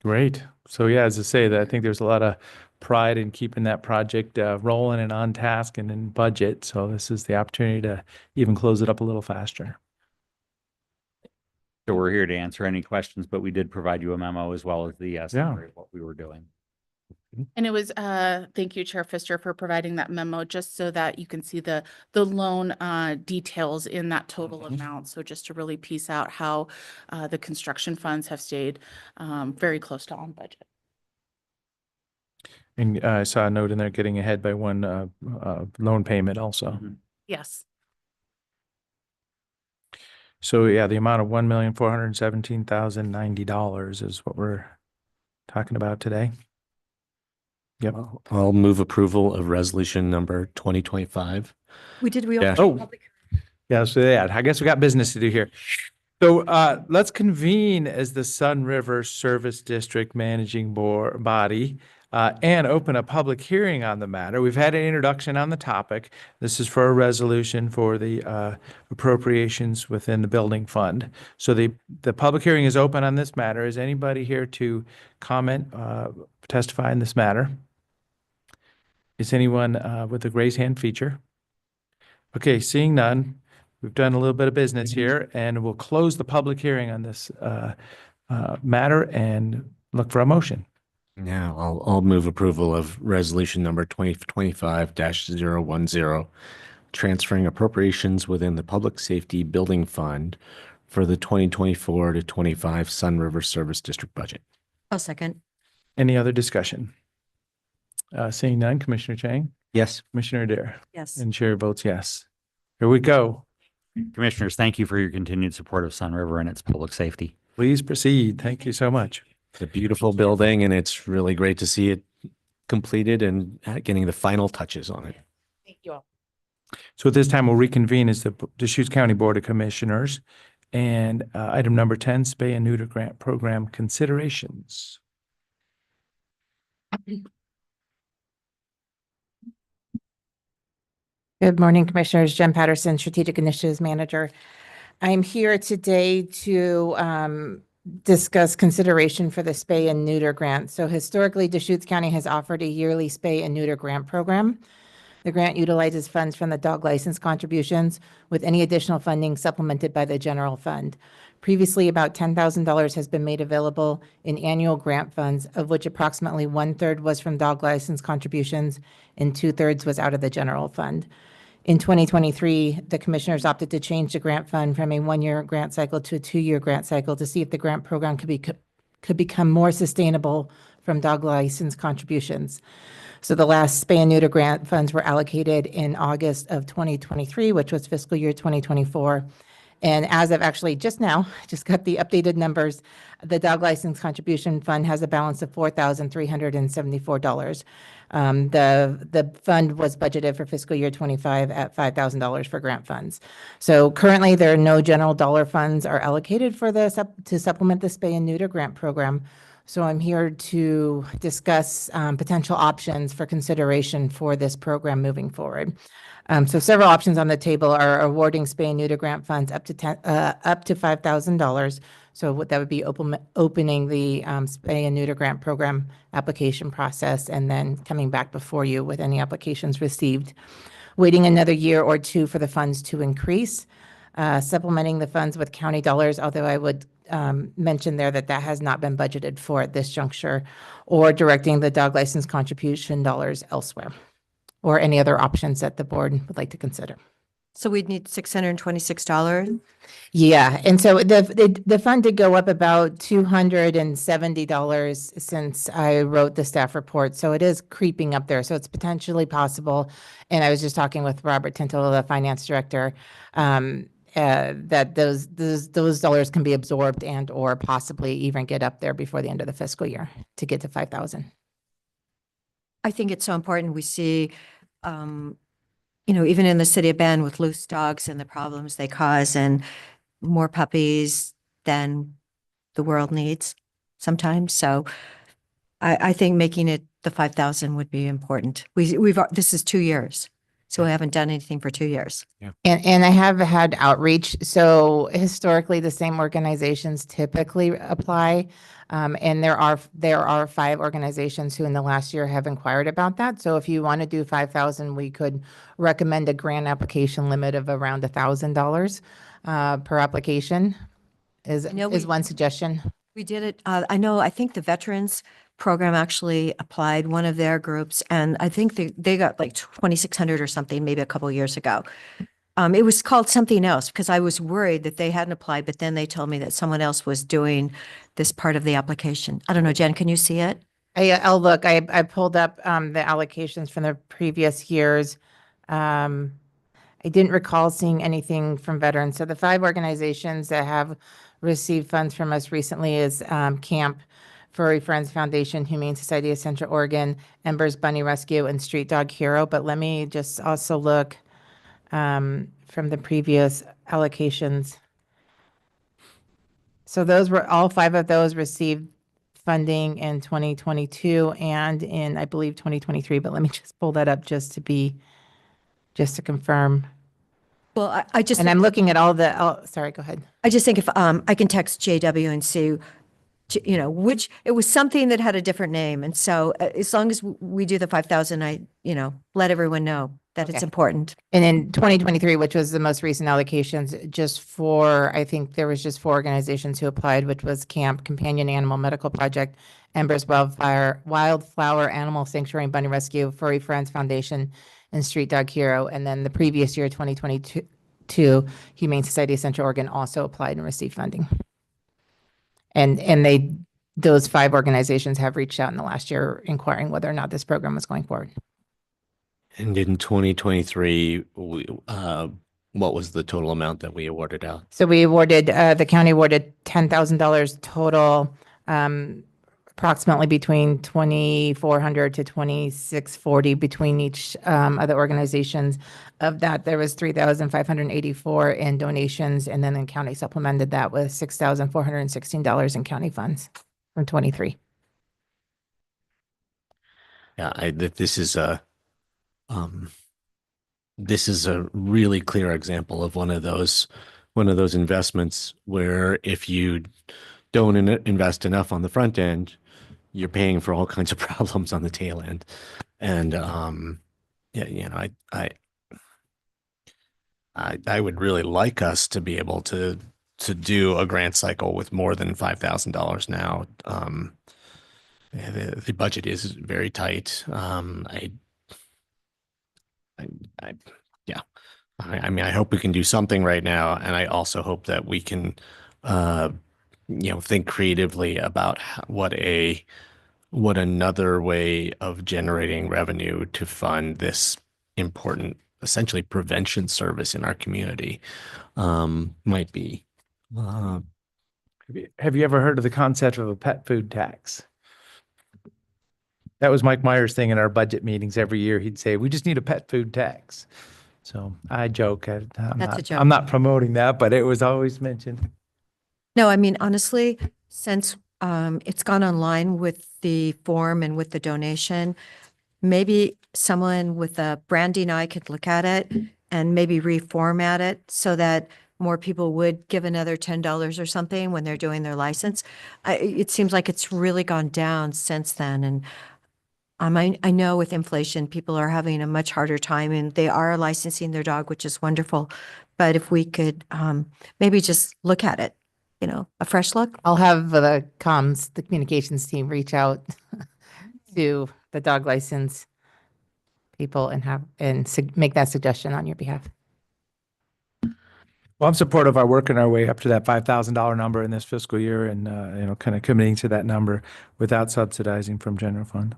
Great. So yeah, as I say, that I think there's a lot of pride in keeping that project rolling and on task and in budget. So this is the opportunity to even close it up a little faster. So we're here to answer any questions, but we did provide you a memo as well as the summary of what we were doing. And it was, thank you, Chair Pfister, for providing that memo, just so that you can see the loan details in that total amount. So just to really piece out how the construction funds have stayed very close to on budget. And I saw a note in there getting ahead by one loan payment also. Yes. So yeah, the amount of $1,417,090 is what we're talking about today. Yep. I'll move approval of resolution number 2025. We Yeah. also. Yeah, so yeah, I guess we got business to do here. So let's convene as the Sun River Service District Managing Body and open a public hearing on the matter. We've had an introduction on the topic. This is for a resolution for the appropriations within the building fund. So the public hearing is open on this matter. Is anybody here to comment, testify in this matter? Is anyone with the raise hand feature? Okay, seeing none, we've done a little bit of business here, and we'll close the public hearing on this matter and look for a motion. Yeah, I'll move approval of resolution number 2025-010, transferring appropriations within the Public Safety Building Fund for the 2024 to 25 Sun River Service District budget. I'll second. Any other discussion? Seeing none, Commissioner Chang? Yes. Commissioner Dare, Yes. and chair votes yes. Here we go. Commissioners, thank you for your continued support of Sun River and its public safety. Please proceed. Thank you so much. It's a beautiful building and it's really great to see it completed and getting the final touches on it. Thank you all. So at this time, we'll reconvene as the Deschutes County Board of Commissioners. And item number 10, spay and neuter grant program considerations. Good morning, Commissioners. Jen Patterson, Strategic Initiatives Manager. I'm here today to discuss consideration for the spay and neuter grant. So historically, Deschutes County has offered a yearly spay and neuter grant program. The grant utilizes funds from the dog license contributions, with any additional funding supplemented by the general fund. Previously, about $10,000 has been made available in annual grant funds, of which approximately 1/3 was from dog license contributions and 2/3 was out of the general fund. In 2023, the commissioners opted to change the grant fund from a 1-year grant cycle to a 2-year grant cycle to see if the grant program could become more sustainable from dog license contributions. So the last spay and neuter grant funds were allocated in August of 2023, which was fiscal year 2024. And as of actually just now, just got the updated numbers, the dog license contribution fund has a balance of $4,374. The fund was budgeted for fiscal year 25 at $5,000 for grant funds. So currently, there are no general dollar funds are allocated for the to supplement the spay and neuter grant program. So I'm here to discuss potential options for consideration for this program moving forward. So several options on the table are awarding spay and neuter grant funds up to $5,000. So that would be opening the spay and neuter grant program application process and then coming back before you with any applications received. Waiting another year or two for the funds to increase, supplementing the funds with county dollars, although I would mention there that has not been budgeted for at this juncture, or directing the dog license contribution dollars elsewhere, or any other options that the board would like to consider. So we'd need $626. Yeah, and so the fund did go up about $270 since I wrote the staff report, so it is creeping up there. So it's potentially possible, and I was just talking with Robert Tintle, the finance director, that those dollars can be absorbed and or possibly even get up there before the end of the fiscal year to get to 5,000. I think it's so important. We see, even in the city of Bend with loose dogs and the problems they cause, and more puppies than the world needs sometimes. So I think making it the 5,000 would be important. This is 2 years, so we haven't done anything for 2 years. Yeah. And I have had outreach. So historically, the same organizations typically apply. And there are 5 organizations who in the last year have inquired about that. So if you want to do 5,000, we could recommend a grant application limit of around $1,000 per application is one suggestion. We did it. I think the Veterans Program actually applied, one of their groups, and I think they got like 2,600 or something, maybe a couple of years ago. It was called something else because I was worried that they hadn't applied, but then they told me that someone else was doing this part of the application. I don't know, Jen, can you see it? I'll look. I pulled up the allocations from the previous years. I didn't recall seeing anything from veterans. So the 5 organizations that have received funds from us recently is CAMP, Furry Friends Foundation, Humane Society of Central Oregon, Embers Bunny Rescue, and Street Dog Hero. But let me just also look from the previous allocations. So those were, all 5 of those received funding in 2022 and in, I believe, 2023. But let me just pull that up just to confirm. Well, I just. And I'm looking at sorry, go ahead. I just think if I can text JW and see, which, it was something that had a different name. And so as long as we do the 5,000, let everyone know that it's important. And in 2023, which was the most recent allocations, I think there was just 4 organizations who applied, which was CAMP, Companion Animal Medical Project, Embers Wildflower Animal Sanctuary and Bunny Rescue, Furry Friends Foundation, and Street Dog Hero. And then the previous year, 2022, Humane Society of Central Oregon also applied and received funding. And those 5 organizations have reached out in the last year inquiring whether or not this program was going forward. And in 2023, what was the total amount that we awarded out? So we awarded, the county awarded $10,000 total, approximately between 2,400 to 2,640 between each of the organizations. Of that, there was 3,584 in donations, and then the county supplemented that with $6,416 in county funds from 23. Yeah, this is a really clear example of one of those investments where if you don't invest enough on the front end, you're paying for all kinds of problems on the tail end. And yeah, you know, I would really like us to be able to do a grant cycle with more than $5,000 now. The budget is very tight. I mean, I hope we can do something right now, and I also hope that we can, think creatively about what another way of generating revenue to fund this important, essentially prevention service in our community, might be. Have you ever heard of the concept of a pet food tax? That was Mike Myers' thing in our budget meetings every year. He'd say, we just need a pet food tax. So I joke. I'm not promoting that, but it was always mentioned. No, I mean, honestly, since it's gone online with the form and with the donation, maybe someone with a branding eye could look at it and maybe reformat it so that more people would give another $10 or something when they're doing their license. It seems like it's really gone down since then. And I know with inflation, people are having a much harder time and they are licensing their dog, which is wonderful. But if we could maybe just look at it, a fresh look. I'll have the communications team reach out to the dog license people and make that suggestion on your behalf. Well, I'm supportive of our working our way up to that $5,000 number in this fiscal year and, kind of committing to that number without subsidizing from general fund.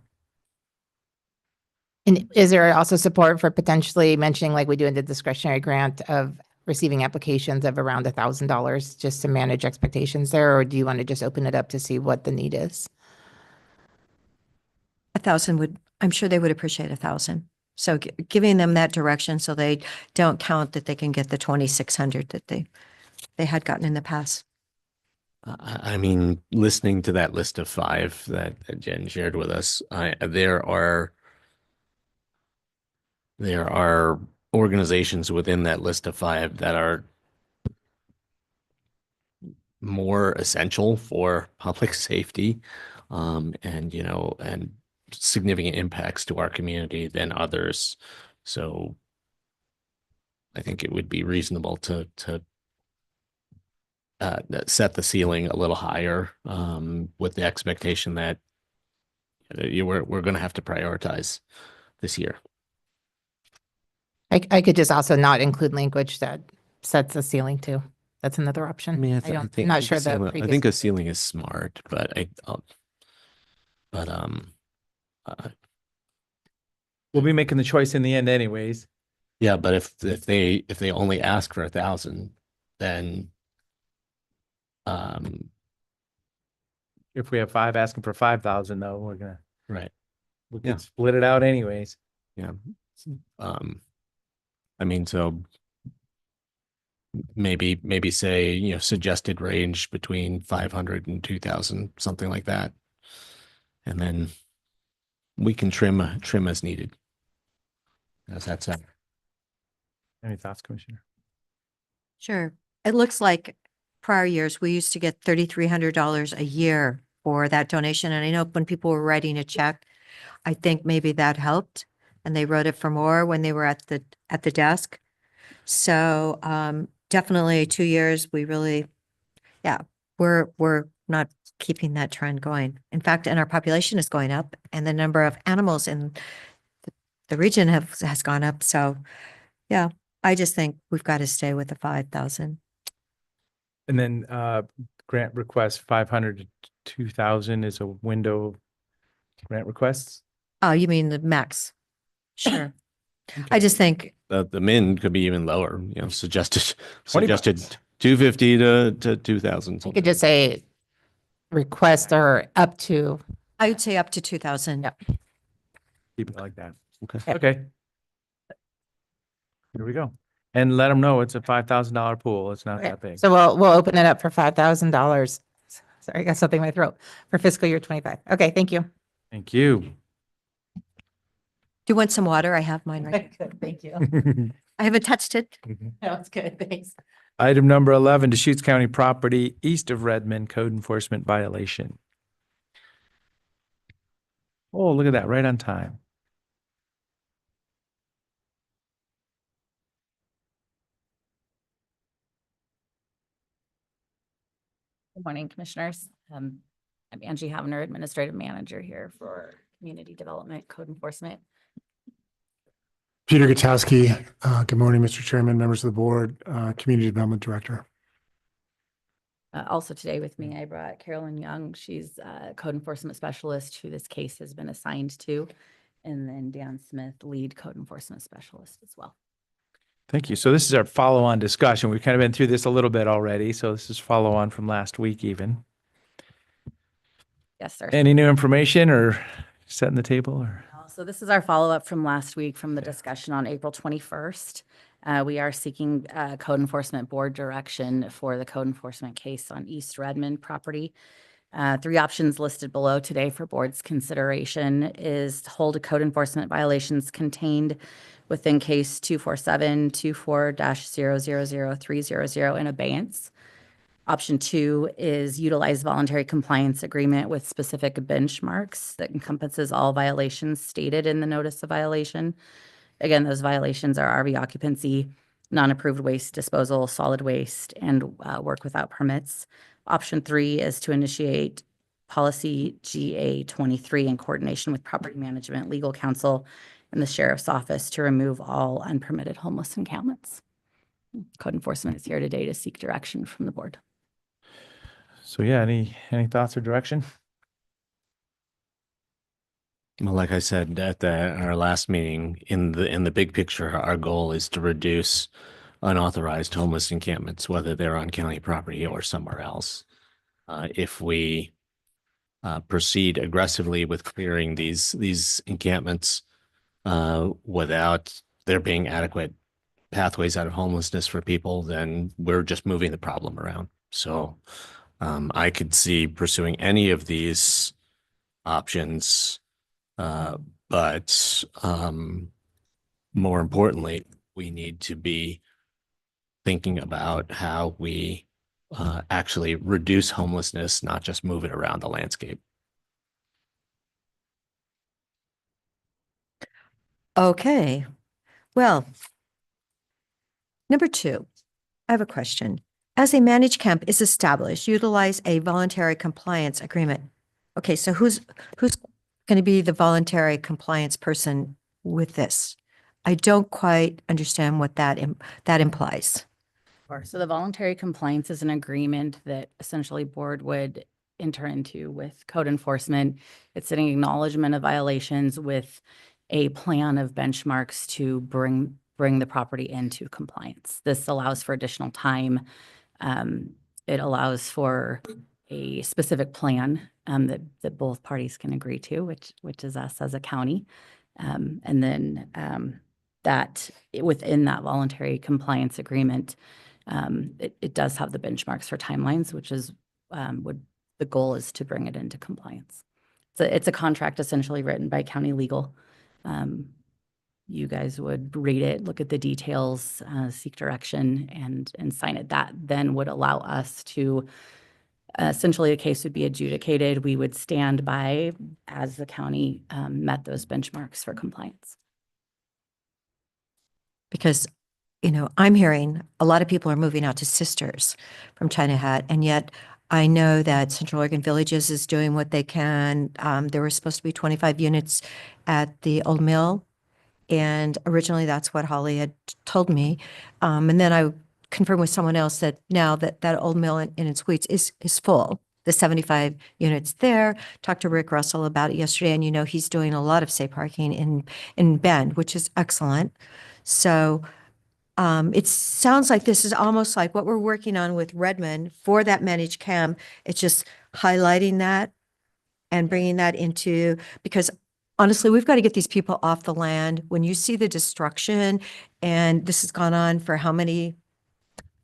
And is there also support for potentially mentioning, like we do in the discretionary grant, of receiving applications of around $1,000 just to manage expectations there? Or do you want to just open it up to see what the need is? 1,000 I'm sure they would appreciate 1,000. So giving them that direction so they don't count that they can get the 2,600 that they had gotten in the past. I mean, listening to that list of 5 that Jen shared with us, there are organizations within that list of 5 that are more essential for public safety, and significant impacts to our community than others. So I think it would be reasonable to set the ceiling a little higher, with the expectation that we're going to have to prioritize this year. I could just also not include language that sets the ceiling too. That's another option. I mean, I'm not sure that. I think a ceiling is smart, but we'll be making the choice in the end anyways. Yeah, but if they only ask for 1,000, then if we have 5 asking for 5,000 though, we can Yeah. split it out anyways. Yeah. I mean, so maybe say, suggested range between 500 and 2,000, something like that. And then we can trim as needed. As that's said. Any thoughts, Commissioner? Sure. It looks like prior years, we used to get $3,300 a year for that donation. And I know when people were writing a check, I think maybe that helped and they wrote it for more when they were at the desk. So definitely 2 years, we really, we're not keeping that trend going. In fact, and our population is going up and the number of animals in the region has gone up. So yeah, I just think we've got to stay with the 5,000. And then grant request 500 to 2,000 is a window of grant requests? Oh, you mean the max? Sure. I just think, The min could be even lower, you know, suggested 20 bucks. 250 to 2,000. You could just say request or up to. I would say up to 2,000. Yep. Keep it like that. Okay. Okay. Here we go. And let them know it's a $5,000 pool. It's not Okay. that big. So we'll open it up for $5,000. Sorry, I got something in my throat for fiscal year 25. Okay, thank you. Thank you. Do you want some water? I have mine right. Good, thank you. I haven't touched it. No, it's good, thanks. Item number 11, Deschutes County property east of Redmond code enforcement violation. Oh, look at that, right on time. Good morning, Commissioners. I'm Angie Havner, Administrative Manager here for Community Development Code Enforcement. Peter Gutowski. Good morning, Mr. Chairman, members of the board, Community Development Director. Also today with me, I brought Carolyn Young. She's a Code Enforcement Specialist who this case has been assigned to. And then Dan Smith, Lead Code Enforcement Specialist as well. Thank you. So this is our follow-on discussion. We've kind of been through this a little bit already. So this is follow-on from last week even. Yes, sir. Any new information or setting the table or? So this is our follow-up from last week from the discussion on April 21st. We are seeking Code Enforcement Board direction for the code enforcement case on East Redmond property. 3 options listed below today for board's consideration is to hold a code enforcement violations contained within case 247-24-000300 in abeyance. Option 2 is utilize voluntary compliance agreement with specific benchmarks that encompasses all violations stated in the notice of violation. Again, those violations are RV occupancy, non-approved waste disposal, solid waste, and work without permits. Option 3 is to initiate policy GA23 in coordination with property management, legal counsel, and the sheriff's office to remove all unpermitted homeless encampments. Code enforcement is here today to seek direction from the board. So yeah, any thoughts or direction? Well, like I said at our last meeting, in the big picture, our goal is to reduce unauthorized homeless encampments, whether they're on county property or somewhere else. If we proceed aggressively with clearing these encampments without there being adequate pathways out of homelessness for people, then we're just moving the problem around. So I could see pursuing any of these options, but more importantly, we need to be thinking about how we actually reduce homelessness, not just move it around the landscape. Okay. Well, number 2, I have a question. As a managed camp is established, utilize a voluntary compliance agreement. Okay, so who's going to be the voluntary compliance person with this? I don't quite understand what that implies. Sure. So the voluntary compliance is an agreement that essentially board would enter into with code enforcement. It's an acknowledgement of violations with a plan of benchmarks to bring the property into compliance. This allows for additional time. It allows for a specific plan that both parties can agree to, which is us as a county. And then that within that voluntary compliance agreement, it does have the benchmarks for timelines, which is the goal is to bring it into compliance. So it's a contract essentially written by county legal. You guys would read it, look at the details, seek direction, and sign it. That then would allow us to essentially a case would be adjudicated. We would stand by as the county met those benchmarks for compliance. Because, I'm hearing a lot of people are moving out to Sisters from China Hat, and yet I know that Central Oregon Villages is doing what they can. There were supposed to be 25 units at the old mill, and originally that's what Holly had told me. And then I confirmed with someone else that now that old mill in its weeds is full. the 75 units there. Talked to Rick Russell about it yesterday, and he's doing a lot of safe parking in Bend, which is excellent. So it sounds like this is almost like what we're working on with Redmond for that managed cam. It's just highlighting that and bringing that into, because honestly, we've got to get these people off the land. When you see the destruction, and this has gone on for how many,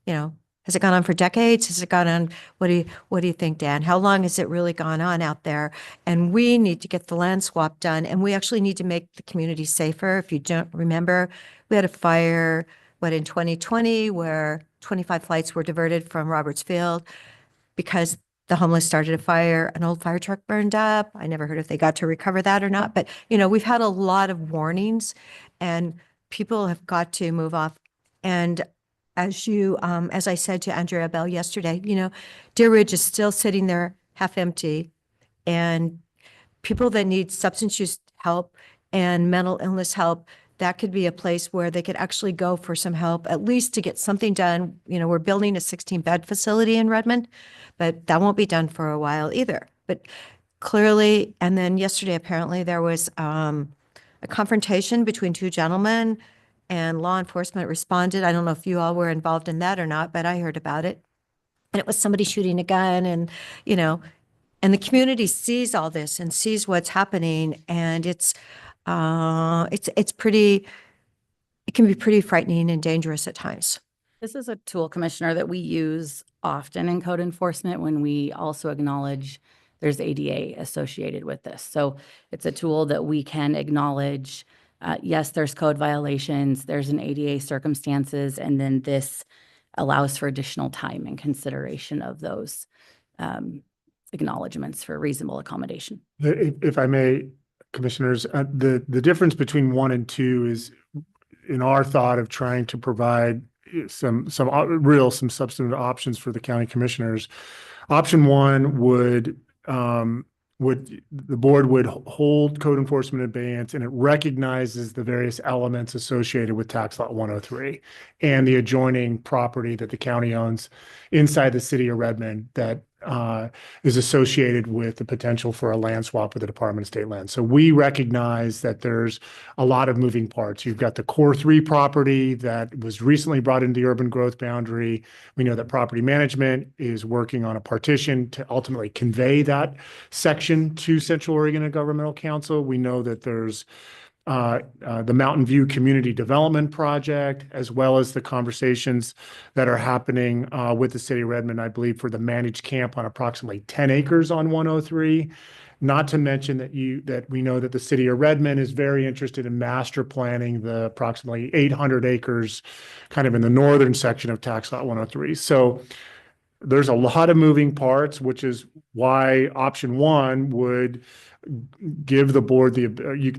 has it gone on for decades? Has it gone on? What do you think, Dan? How long has it really gone on out there? And we need to get the land swap done, and we actually need to make the community safer. If you don't remember, we had a fire, in 2020, where 25 flights were diverted from Roberts Field because the homeless started a fire. An old fire truck burned up. I never heard if they got to recover that or not. But, we've had a lot of warnings, and people have got to move off. And as I said to Andrea Bell yesterday, Deer Ridge is still sitting there half empty, and people that need substance use help and mental illness help, that could be a place where they could actually go for some help, at least to get something done. We're building a 16-bed facility in Redmond, but that won't be done for a while either. But clearly, and then yesterday, apparently, there was a confrontation between two gentlemen, and law enforcement responded. I don't know if you all were involved in that or not, but I heard about it. And it was somebody shooting a gun, and, and the community sees all this and sees what's happening, and it can be pretty frightening and dangerous at times. This is a tool, Commissioner, that we use often in code enforcement when we also acknowledge there's ADA associated with this. So it's a tool that we can acknowledge, yes, there's code violations, there's an ADA circumstances, and then this allows for additional time and consideration of those acknowledgements for reasonable accommodation. If I may, Commissioners, the difference between 1 and 2 is in our thought of trying to provide some substantive options for the county commissioners. Option 1 would the board would hold code enforcement in abeyance, and it recognizes the various elements associated with tax lot 103 and the adjoining property that the county owns inside the city of Redmond that is associated with the potential for a land swap with the Department of State Land. So we recognize that there's a lot of moving parts. You've got the Core 3 property that was recently brought into the urban growth boundary. We know that property management is working on a partition to ultimately convey that section to Central Oregon Intergovernmental Council. We know that there's the Mountain View Community Development Project, as well as the conversations that are happening with the city of Redmond, I believe, for the managed camp on approximately 10 acres on 103. Not to mention that we know that the city of Redmond is very interested in master planning the approximately 800 acres kind of in the northern section of tax lot 103. So there's a lot of moving parts, which is why option 1 would give the board the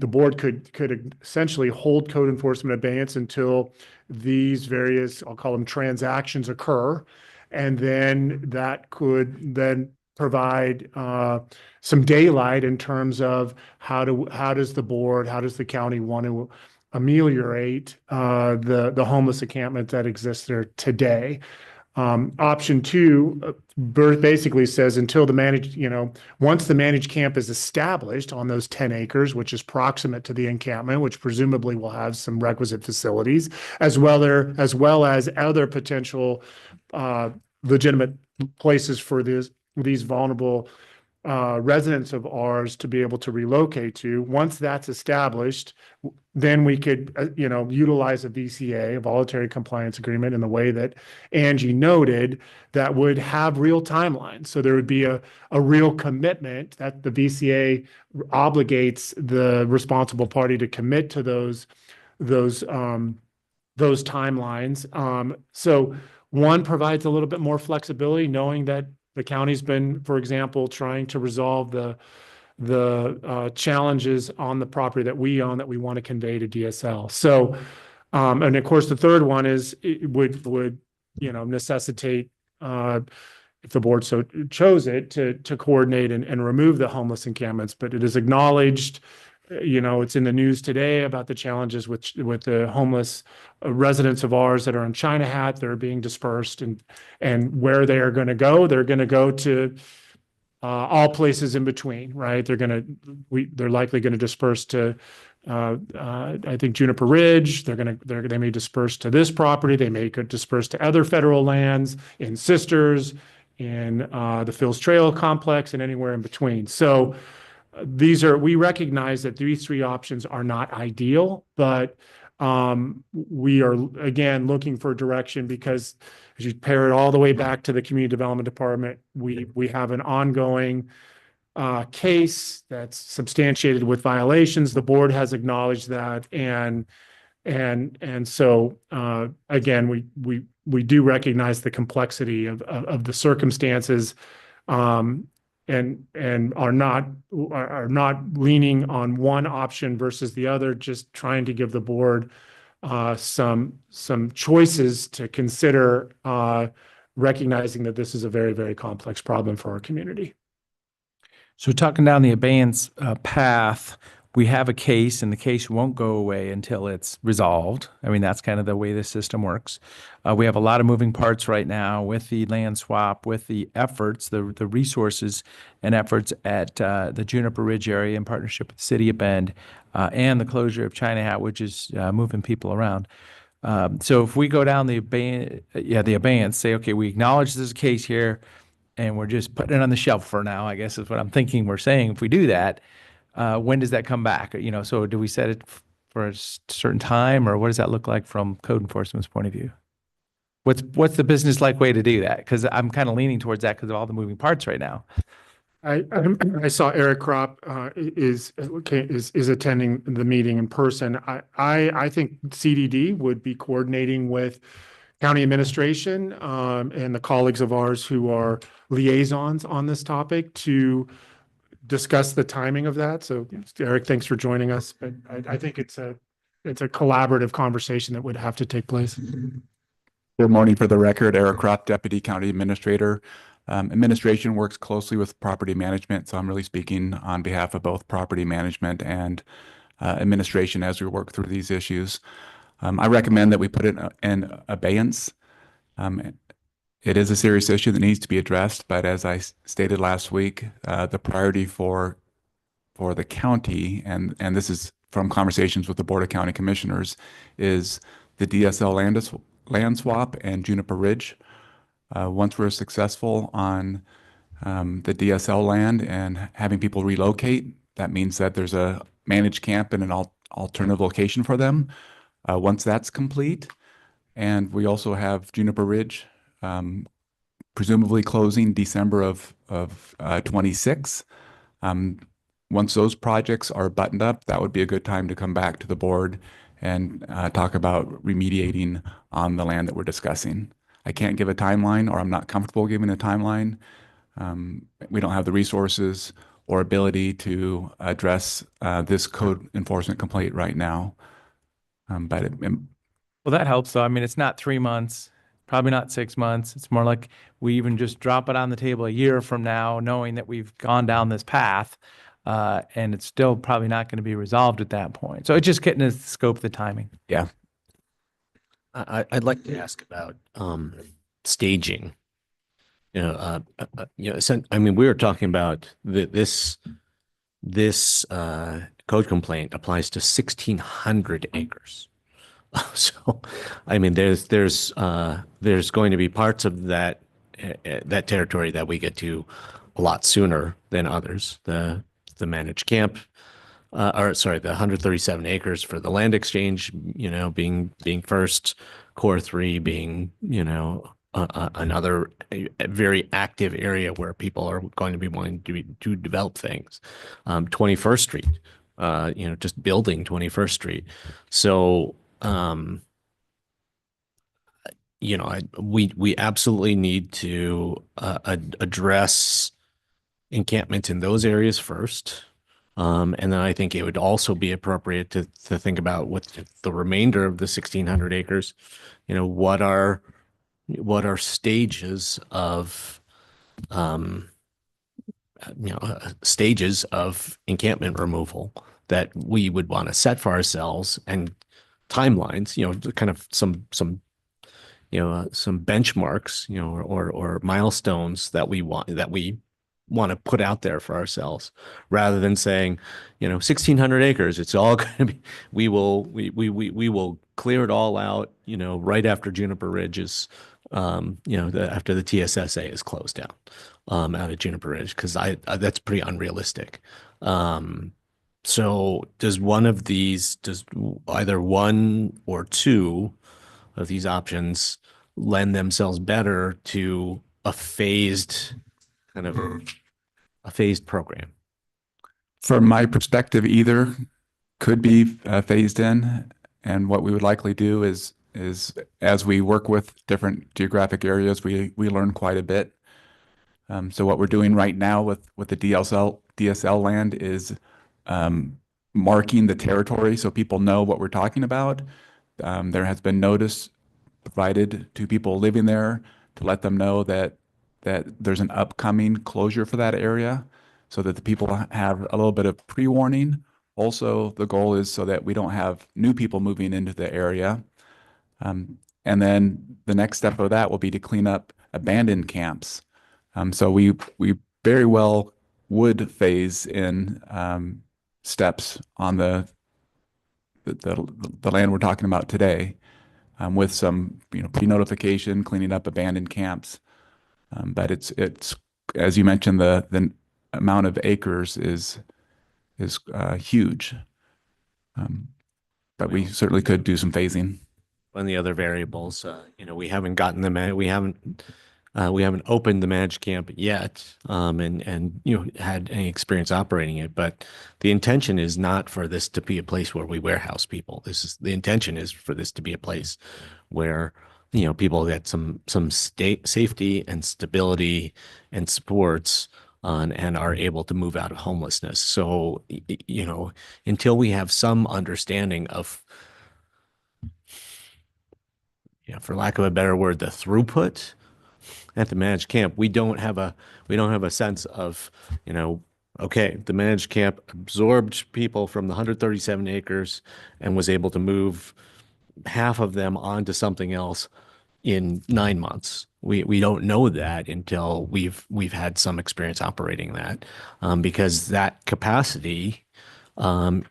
board could essentially hold code enforcement abeyance until these various, I'll call them transactions, occur, and then that could then provide some daylight in terms of how does the county want to ameliorate the homeless encampment that exists there today. Option 2 basically says until the once the managed camp is established on those 10 acres, which is proximate to the encampment, which presumably will have some requisite facilities, as well as other potential legitimate places for these vulnerable residents of ours to be able to relocate to. Once that's established, then we could, utilize a VCA, a voluntary compliance agreement, in the way that Angie noted, that would have real timelines. So there would be a real commitment that the VCA obligates the responsible party to commit to those timelines. So 1 provides a little bit more flexibility, knowing that the county's been, for example, trying to resolve the challenges on the property that we own that we want to convey to DSL. So, and of course, the third one is it would necessitate, if the board so chose it, to coordinate and remove the homeless encampments. But it is acknowledged, it's in the news today about the challenges with the homeless residents of ours that are in China Hat. They're being dispersed, and where they are going to go, they're going to go to all places in between, right? They're likely going to disperse to, I think Juniper Ridge. They may disperse to this property. They may could disperse to other federal lands in Sisters, in the Phil's Trail complex, and anywhere in between. So we recognize that these three options are not ideal, but we are again looking for direction, because as you pair it all the way back to the Community Development Department, we have an ongoing case that's substantiated with violations. The board has acknowledged that, and so again, we do recognize the complexity of the circumstances, and are not leaning on one option versus the other, just trying to give the board some choices to consider, recognizing that this is a very, very complex problem for our community. So talking down the abeyance path, we have a case, and the case won't go away until it's resolved. I mean, that's kind of the way the system works. We have a lot of moving parts right now with the land swap, with the efforts, the resources and efforts at the Juniper Ridge area in partnership with the City of Bend, and the closure of China Hat, which is moving people around. So if we go down the abeyance, say, okay, we acknowledge there's a case here, and we're just putting it on the shelf for now, I guess is what I'm thinking we're saying. If we do that, when does that come back? So do we set it for a certain time, or what does that look like from code enforcement's point of view? What's the business-like way to do that? Because I'm kind of leaning towards that because of all the moving parts right now. I saw Eric Kropp is attending the meeting in person. I think CDD would be coordinating with county administration and the colleagues of ours who are liaisons on this topic to discuss the timing of that. So Eric, thanks for joining us. But I think it's a collaborative conversation that would have to take place. Good morning. For the record, Eric Kropp, Deputy County Administrator. Administration works closely with property management, so I'm really speaking on behalf of both property management and administration as we work through these issues. I recommend that we put it in abeyance. It is a serious issue that needs to be addressed, but as I stated last week, the priority for the county, and this is from conversations with the Board of County Commissioners, is the DSL land swap and Juniper Ridge. Once we're successful on the DSL land and having people relocate, that means that there's a managed camp and an alternative location for them. Once that's complete, and we also have Juniper Ridge presumably closing December of 26. Once those projects are buttoned up, that would be a good time to come back to the board and talk about remediating on the land that we're discussing. I can't give a timeline, or I'm not comfortable giving a timeline. We don't have the resources or ability to address this code enforcement complaint right now. Well, that helps though. I mean, it's not 3 months, probably not 6 months. It's more like we even just drop it on the table a year from now, knowing that we've gone down this path, and it's still probably not going to be resolved at that point. So it's just getting the scope of the timing. Yeah. I'd like to ask about staging. I mean, we were talking about this code complaint applies to 1,600 acres. So, I mean, there's going to be parts of that territory that we get to a lot sooner than others. The managed camp, the 137 acres for the land exchange, being first, Core 3 being, another very active area where people are going to be wanting to develop things. 21st Street, just building 21st Street. So, we absolutely need to address encampment in those areas first. And then I think it would also be appropriate to think about with the remainder of the 1,600 acres, what are stages of encampment removal that we would want to set for ourselves, and timelines, kind of some benchmarks, or milestones that we want to put out there for ourselves, rather than saying, 1,600 acres, it's all going to be, we will clear it all out, right after Juniper Ridge is, after the TSSA is closed down, out of Juniper Ridge, because that's pretty unrealistic. So does either one or two of these options lend themselves better to a phased program? From my perspective, either could be phased in. And what we would likely do is as we work with different geographic areas, we learn quite a bit. So what we're doing right now with the DSL land is marking the territory so people know what we're talking about. There has been notice provided to people living there to let them know that there's an upcoming closure for that area, so that the people have a little bit of pre-warning. Also, the goal is so that we don't have new people moving into the area. And then the next step of that will be to clean up abandoned camps. So we very well would phase in steps on the land we're talking about today, with some pre-notification, cleaning up abandoned camps. But it's as you mentioned, the amount of acres is huge. But we certainly could do some phasing. And the other variables, we haven't gotten them. We haven't opened the managed camp yet, and had any experience operating it. But the intention is not for this to be a place where we warehouse people. The intention is for this to be a place where people get some safety and stability and supports and are able to move out of homelessness. So until we have some understanding of, for lack of a better word, the throughput at the managed camp, we don't have a sense of, okay, the managed camp absorbed people from the 137 acres and was able to move half of them onto something else in 9 months. We don't know that until we've had some experience operating that, because that capacity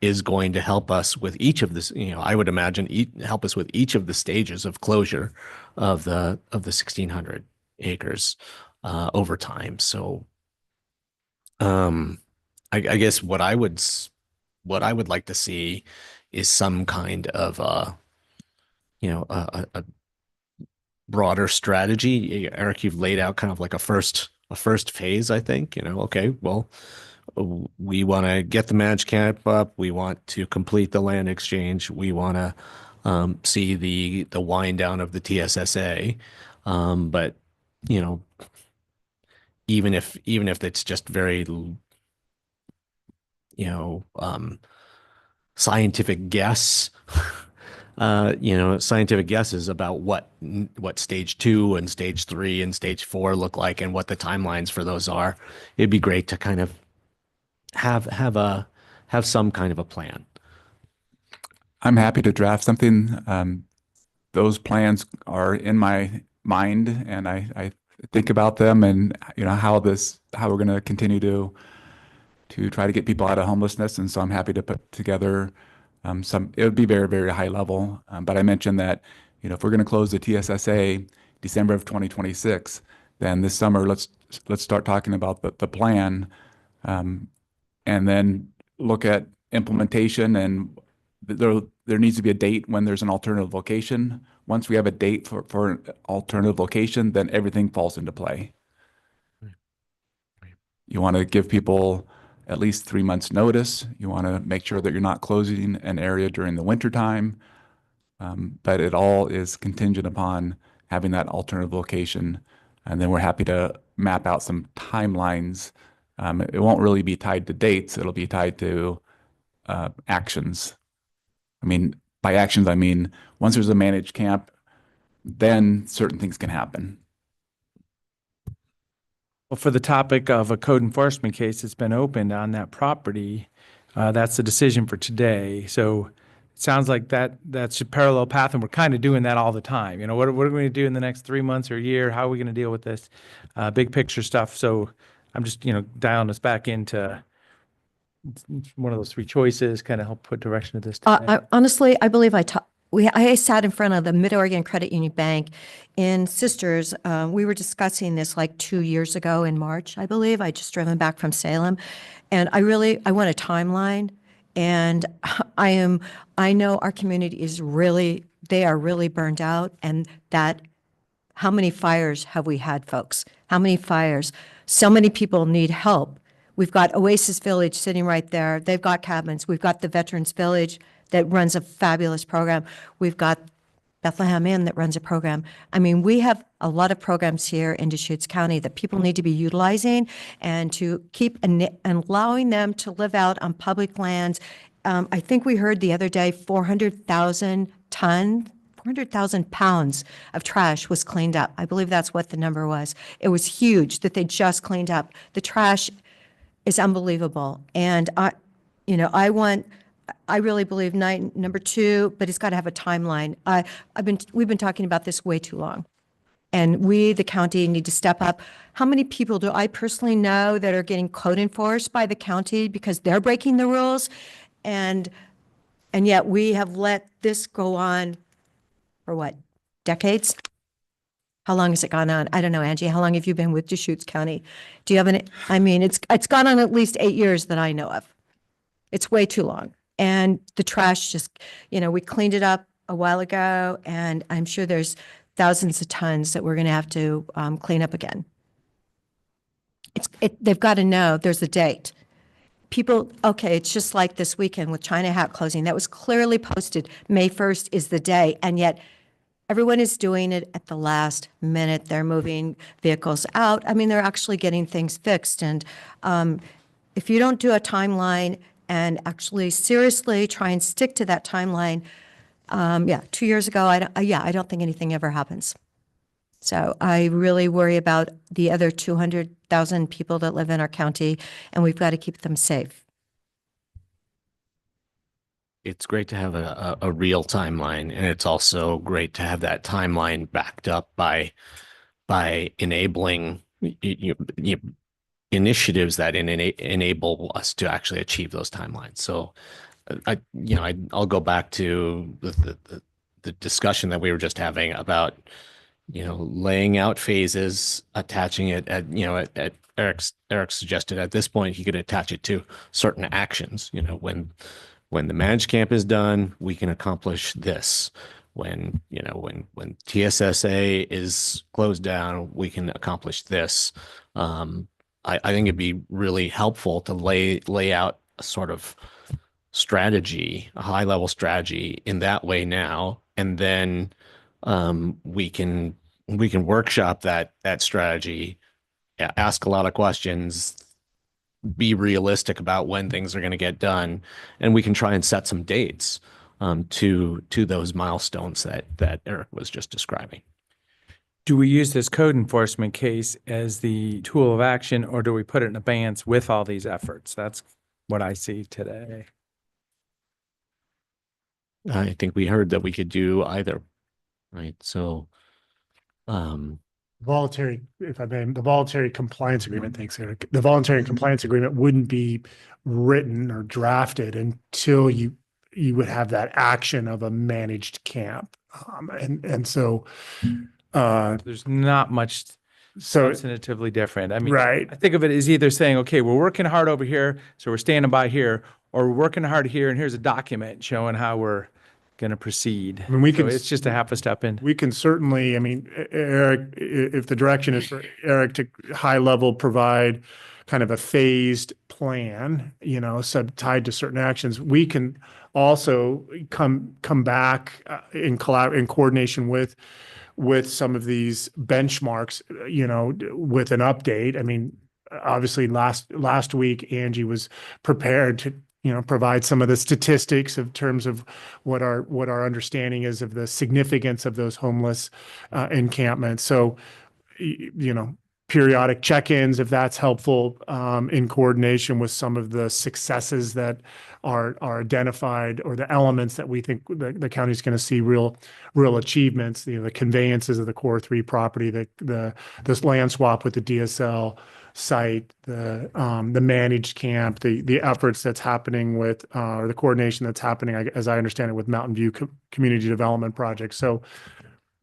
is going to help us with each of this. I would imagine help us with each of the stages of closure of the 1,600 acres over time. So, I guess what I would like to see is some kind of a broader strategy. Eric, you've laid out kind of like a first phase, I think. Okay, well, we want to get the managed camp up. We want to complete the land exchange. We want to see the wind down of the TSSA. But even if it's just very scientific guess, scientific guesses about what stage 2 and stage 3 and stage 4 look like and what the timelines for those are, it'd be great to kind of have some kind of a plan. I'm happy to draft something. Those plans are in my mind, and I think about them, and how we're going to continue to try to get people out of homelessness. And so I'm happy to put together it would be very, very high level. But I mentioned that, if we're going to close the TSSA December of 2026, then this summer, let's start talking about the plan, and then look at implementation. And there needs to be a date when there's an alternative location. Once we have a date for an alternative location, then everything falls into play. You want to give people at least 3 months notice. You want to make sure that you're not closing an area during the winter time. But it all is contingent upon having that alternative location. And then we're happy to map out some timelines. It won't really be tied to dates. It'll be tied to actions. By actions, I mean, once there's a managed camp, then certain things can happen. Well, for the topic of a code enforcement case that's been opened on that property, that's the decision for today. So it sounds like that's a parallel path, and we're kind of doing that all the time. What are we going to do in the next 3 months or a year? How are we going to deal with this big picture stuff? So I'm just, dialing us back into one of those three choices, kind of help put direction to this. today. Honestly, I believe I sat in front of the Mid-Oregon Credit Union Bank in Sisters. We were discussing this like 2 years ago in March, I believe. I just driven back from Salem. And I want a timeline. And I know our community they are really burned out, and that how many fires have we had, folks? How many fires? So many people need help. We've got Oasis Village sitting right there. They've got cabins. We've got the Veterans Village that runs a fabulous program. We've got Bethlehem Inn that runs a program. I mean, we have a lot of programs here in Deschutes County that people need to be utilizing and to keep allowing them to live out on public lands. I think we heard the other day 400,000 pounds of trash was cleaned up. I believe that's what the number was. It was huge that they just cleaned up. The trash is unbelievable. And I really believe number 2, but it's got to have a timeline. We've been talking about this way too long. And we, the county, need to step up. How many people do I personally know that are getting code enforced by the county because they're breaking the rules? And yet we have let this go on for what, decades? How long has it gone on? I don't know, Angie, how long have you been with Deschutes County? Do you have it's gone on at least 8 years that I know of. It's way too long. And the trash just, we cleaned it up a while ago, and I'm sure there's thousands of tons that we're going to have to clean up again. They've got to know there's a date. It's just like this weekend with China Hat closing. That was clearly posted. May 1st is the day, and yet everyone is doing it at the last minute. They're moving vehicles out. I mean, they're actually getting things fixed. And if you don't do a timeline and actually seriously try and stick to that timeline, 2 years ago, I don't think anything ever happens. So I really worry about the other 200,000 people that live in our county, and we've got to keep them safe. It's great to have a real timeline, and it's also great to have that timeline backed up by enabling initiatives that enable us to actually achieve those timelines. So I'll go back to the discussion that we were just having about laying out phases, attaching it at Eric suggested at this point he could attach it to certain actions. When the managed camp is done, we can accomplish this. When TSSA is closed down, we can accomplish this. I think it'd be really helpful to lay out a sort of strategy, a high level strategy in that way now, and then we can workshop that strategy, ask a lot of questions, be realistic about when things are going to get done, and we can try and set some dates to those milestones that Eric was just describing. Do we use this code enforcement case as the tool of action, or do we put it in abeyance with all these efforts? That's what I see today. I think we heard that we could do either, right? So, voluntary, if I may, the voluntary compliance agreement, thanks, Eric. The voluntary compliance agreement wouldn't be written or drafted until you would have that action of a managed camp. And so there's not much substantively different. I mean, right. I think of it as either saying, okay, we're working hard over here, so we're standing by here, or we're working hard here, and here's a document showing how we're going to proceed. I mean, it's just a half a step in. We can certainly, Eric, if the direction is for Eric to high level provide kind of a phased plan, tied to certain actions, we can also come back in coordination with some of these benchmarks, with an update. I mean, obviously last week, Angie was prepared to, provide some of the statistics in terms of what our understanding is of the significance of those homeless encampments. So, periodic check-ins, if that's helpful, in coordination with some of the successes that are identified, or the elements that we think the county's going to see real achievements, the conveyances of the Core 3 property, this land swap with the DSL, site, the managed camp, the efforts that's happening with, or the coordination that's happening, as I understand it, with Mountain View Community Development Project. So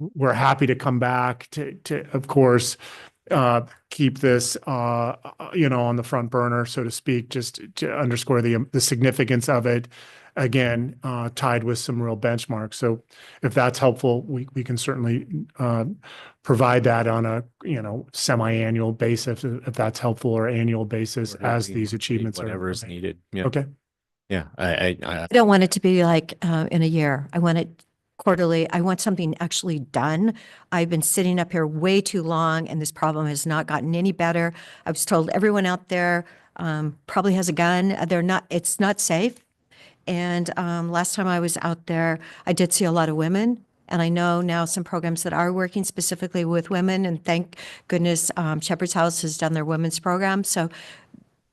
we're happy to come back to of course, keep this, on the front burner, so to speak, just to underscore the significance of it. Again, tied with some real benchmarks. So if that's helpful, we can certainly provide that on a, semi-annual basis, if that's helpful, or annual basis as these achievements are. Whatever is needed. Yeah. Okay. Yeah. I don't want it to be like in a year. I want it quarterly. I want something actually done. I've been sitting up here way too long, and this problem has not gotten any better. I was told everyone out there probably has a gun. It's not safe. And last time I was out there, I did see a lot of women. And I know now some programs that are working specifically with women. And thank goodness Shepherd's House has done their women's program. So,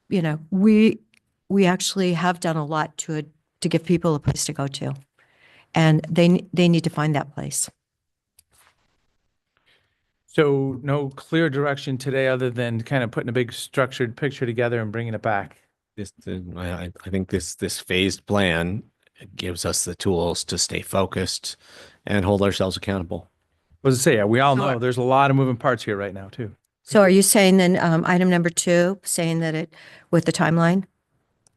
we actually have done a lot to give people a place to go to. And they need to find that place. So no clear direction today other than kind of putting a big structured picture together and bringing it back. I think this phased plan gives us the tools to stay focused and hold ourselves accountable. What does it say? We all know there's a lot of moving parts here right now too. So are you saying then item number 2, saying that with the timeline?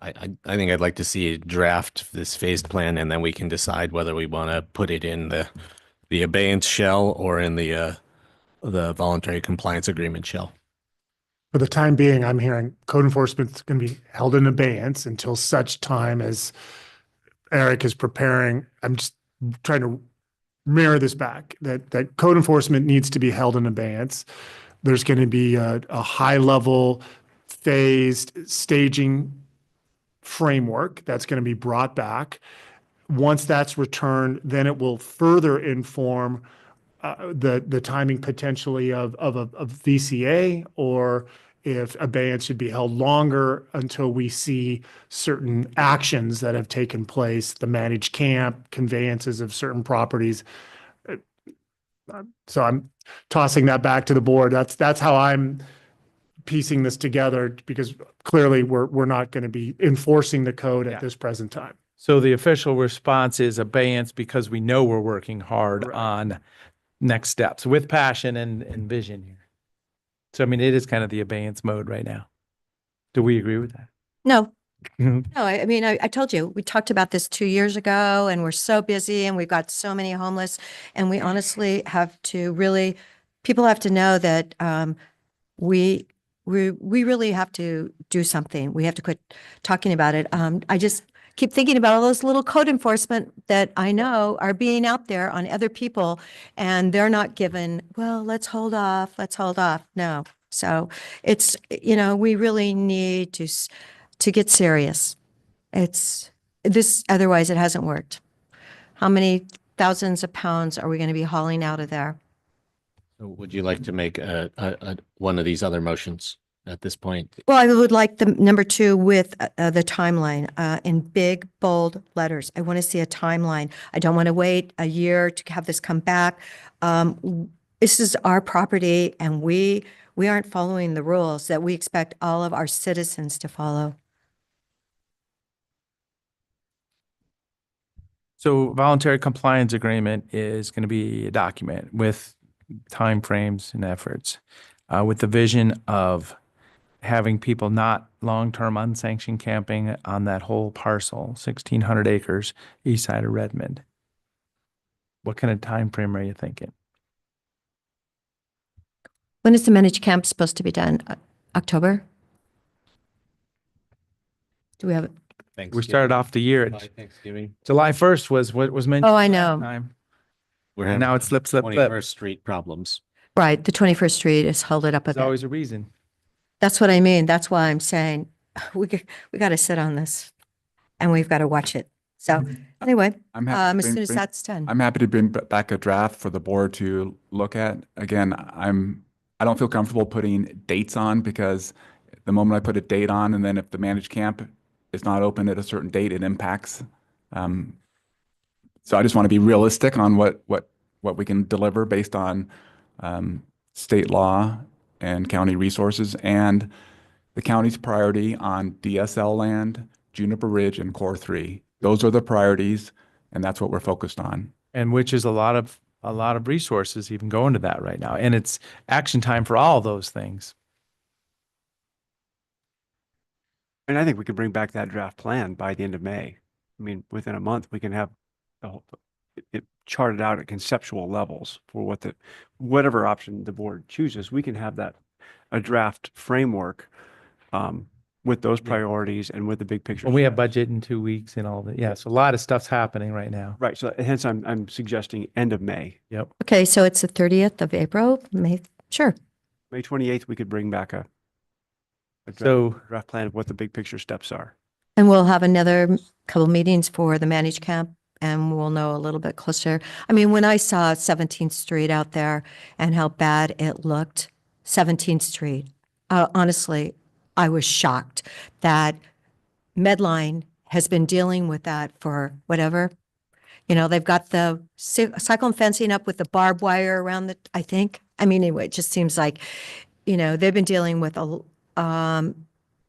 I think I'd like to see a draft this phased plan, and then we can decide whether we want to put it in the abeyance shell or in the voluntary compliance agreement shell. For the time being, I'm hearing code enforcement's going to be held in abeyance until such time as Eric is preparing. I'm just trying to mirror this back, that code enforcement needs to be held in abeyance. There's going to be a high level phased staging framework that's going to be brought back. Once that's returned, then it will further inform the timing potentially of VCA, or if abeyance should be held longer until we see certain actions that have taken place, the managed camp, conveyances of certain properties. So I'm tossing that back to the board. That's how I'm piecing this together, because clearly we're not going to be enforcing the code at this present time. So the official response is abeyance because we know we're working hard on next steps with passion and vision here. So, I mean, it is kind of the abeyance mode right now. Do we agree with that? No. No, I mean, I told you, we talked about this 2 years ago, and we're so busy and we've got so many homeless, and we honestly have to really, people have to know that we really have to do something. We have to quit talking about it. I just keep thinking about all those little code enforcement that I know are being out there on other people, and they're not given, well, let's hold off. No. So it's, we really need to get serious. It's this, otherwise it hasn't worked. How many thousands of pounds are we going to be hauling out of there? So would you like to make one of these other motions at this point? Well, I would like the number 2 with the timeline in big, bold letters. I want to see a timeline. I don't want to wait a year to have this come back. This is our property, and we aren't following the rules that we expect all of our citizens to follow. So voluntary compliance agreement is going to be a document with timeframes and efforts, with the vision of having people not long-term unsanctioned camping on that whole parcel, 1,600 acres, east side of Redmond. What kind of time frame are you thinking? When is the managed camp supposed to be done? October? Do we have it? We started off the year. Thanksgiving. July 1st was what was mentioned. Oh, I know. Time. We're having Now it's slip. 21st Street problems. Right, the 21st Street has held it up a There's bit. always a reason. That's what I mean. That's why I'm saying we got to sit on this, and we've got to watch it. So anyway, I'm happy as soon as that's done. I'm happy to bring back a draft for the board to look at. Again, I don't feel comfortable putting dates on, because the moment I put a date on, and then if the managed camp is not open at a certain date, it impacts. So I just want to be realistic on what we can deliver based on state law and county resources and the county's priority on DSL land, Juniper Ridge, and Core 3. Those are the priorities, and that's what we're focused on. And which is a lot of resources even going to that right now. And it's action time for all those things. And I think we could bring back that draft plan by the end of May. I mean, within a month, we can have it charted out at conceptual levels for whatever option the board chooses. We can have a draft framework with those priorities and with the big picture. Well, we have budget in 2 weeks and all that. Yeah, so a lot of stuff's happening right now. Right. So hence I'm suggesting end of May. Yep. Okay, so it's the 30th of April, May, sure. May 28th, we could bring back a draft plan of what the big picture steps are. And we'll have another couple meetings for the managed camp and we'll know a little bit closer. I mean, when I saw 17th Street out there and how bad it looked, 17th Street, honestly, I was shocked that Medline has been dealing with that for whatever. You know, they've got the cyclone fencing up with the barbed wire around the, I think. I mean, anyway, it just seems like, you know, they've been dealing with and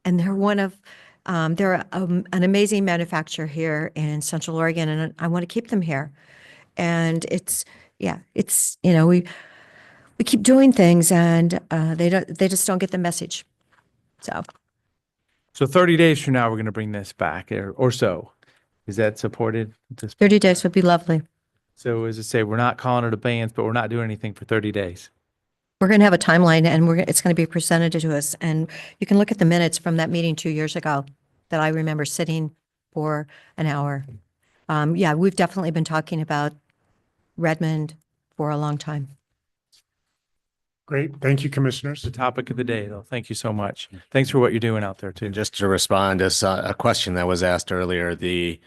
they're one of, they're an amazing manufacturer here in Central Oregon, and I want to keep them here. And it's, you know, we keep doing things and they just don't get the message. So 30 days from now, we're going to bring this back or so. Is that supported? 30 days would be lovely. So as I say, we're not calling it abeyance, but we're not doing anything for 30 days. We're going to have a timeline and it's going to be presented to us. And you can look at the minutes from that meeting 2 years ago that I remember sitting for an hour. Yeah, we've definitely been talking about Redmond for a long time. Great. Thank you, commissioners. The topic of the day, though. Thank you so much. Thanks for what you're doing out there, too. Just to respond to a question that was asked earlier, you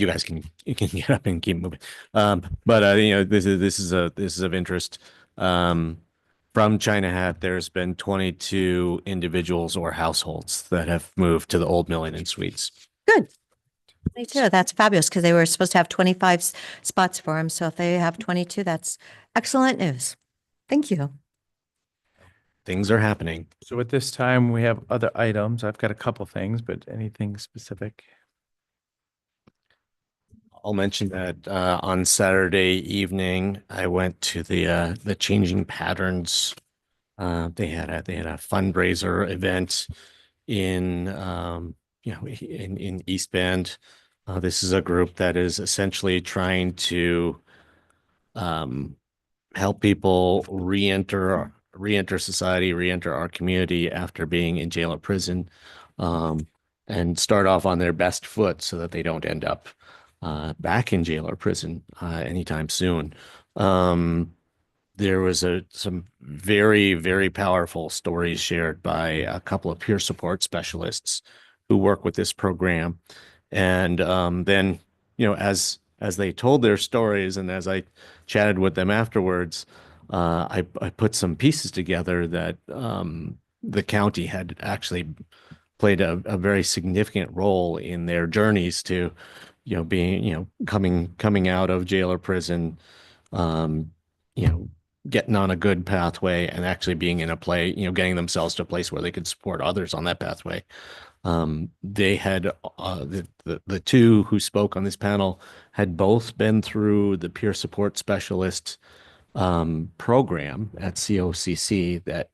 guys can get up and keep moving. But you know, this is of interest. From China Hat, there's been 22 individuals or households that have moved to the Old Millington Suites. Good. Me too. That's fabulous because they were supposed to have 25 spots for them. So if they have 22, that's excellent news. Thank you. Things are happening. So at this time, we have other items. I've got a couple things, but anything specific? I'll mention that on Saturday evening, I went to the Changing Patterns. They had a fundraiser event in East Bend. This is a group that is essentially trying to help people re-enter society, re-enter our community after being in jail or prison, and start off on their best foot so that they don't end up back in jail or prison anytime soon. There was some very, very powerful stories shared by a couple of peer support specialists who work with this program. And then, you know, as they told their stories and as I chatted with them afterwards, I put some pieces together that the county had actually played a very significant role in their journeys to, you know, being, you know, coming out of jail or prison, you know, getting on a good pathway and actually being in a place, you know, getting themselves to a place where they could support others on that pathway. They had the two who spoke on this panel had both been through the peer support specialist program at COCC that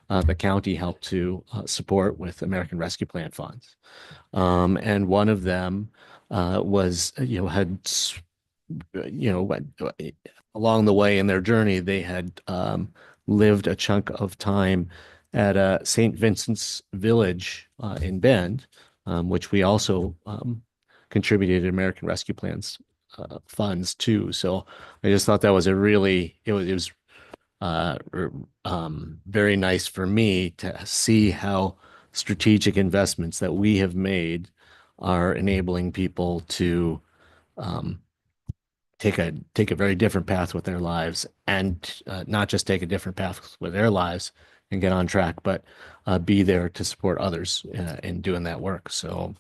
the county helped to support with American Rescue Plan funds. And one of them was, you know, had, you know, along the way in their journey, they had lived a chunk of time at St. Vincent's Village in Bend, which we also contributed American Rescue Plan's funds to. So I just thought that was it was very nice for me to see how strategic investments that we have made are enabling people to take a very different path with their lives, and not just take a different path with their lives and get on track, but be there to support others in doing that work. So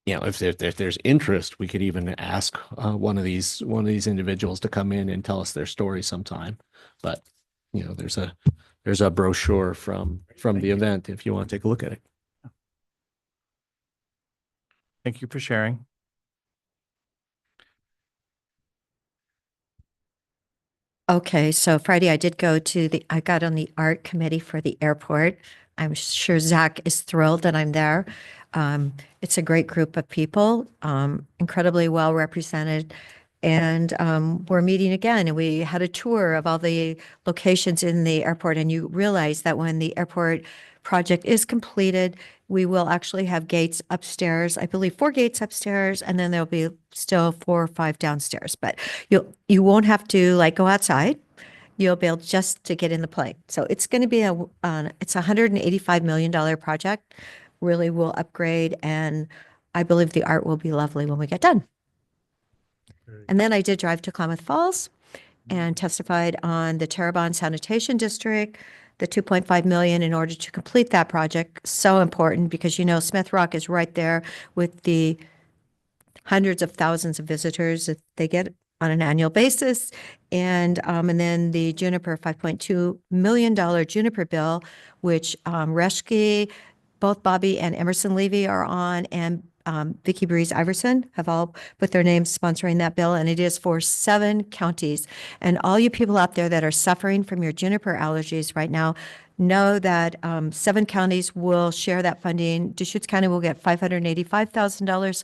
you know, if there's interest, we could even ask one of these individuals to come in and tell us their story sometime. But you know, there's a brochure from the event if you want to take a look at it. Thank you for sharing. Okay, so Friday I did I got on the art committee for the airport. I'm sure Zach is thrilled that I'm there. It's a great group of people, incredibly well represented. And we're meeting again, and we had a tour of all the locations in the airport. And you realize that when the airport project is completed, we will actually have gates upstairs. I believe 4 gates upstairs, and then there'll be still 4 or 5 downstairs. But you won't have to like go outside. You'll be able just to get in the plane. So it's going to be it's a $185 million project. Really will upgrade, and I believe the art will be lovely when we get done. And then I did drive to Klamath Falls and testified on the Terrebonne Sanitation District, the 2.5 million in order to complete that project. So important because, you know, Smith Rock is right there with the hundreds of thousands of visitors that they get on an annual basis. And then the Juniper $5.2 million Juniper bill, which Reschke, both Bobby and Emerson Levy are on, and Vicky Breeze Iverson have all put their names sponsoring that bill, and it is for 7 counties. And all you people out there that are suffering from your juniper allergies right now, know that 7 counties will share that funding. Deschutes County will get $585,000.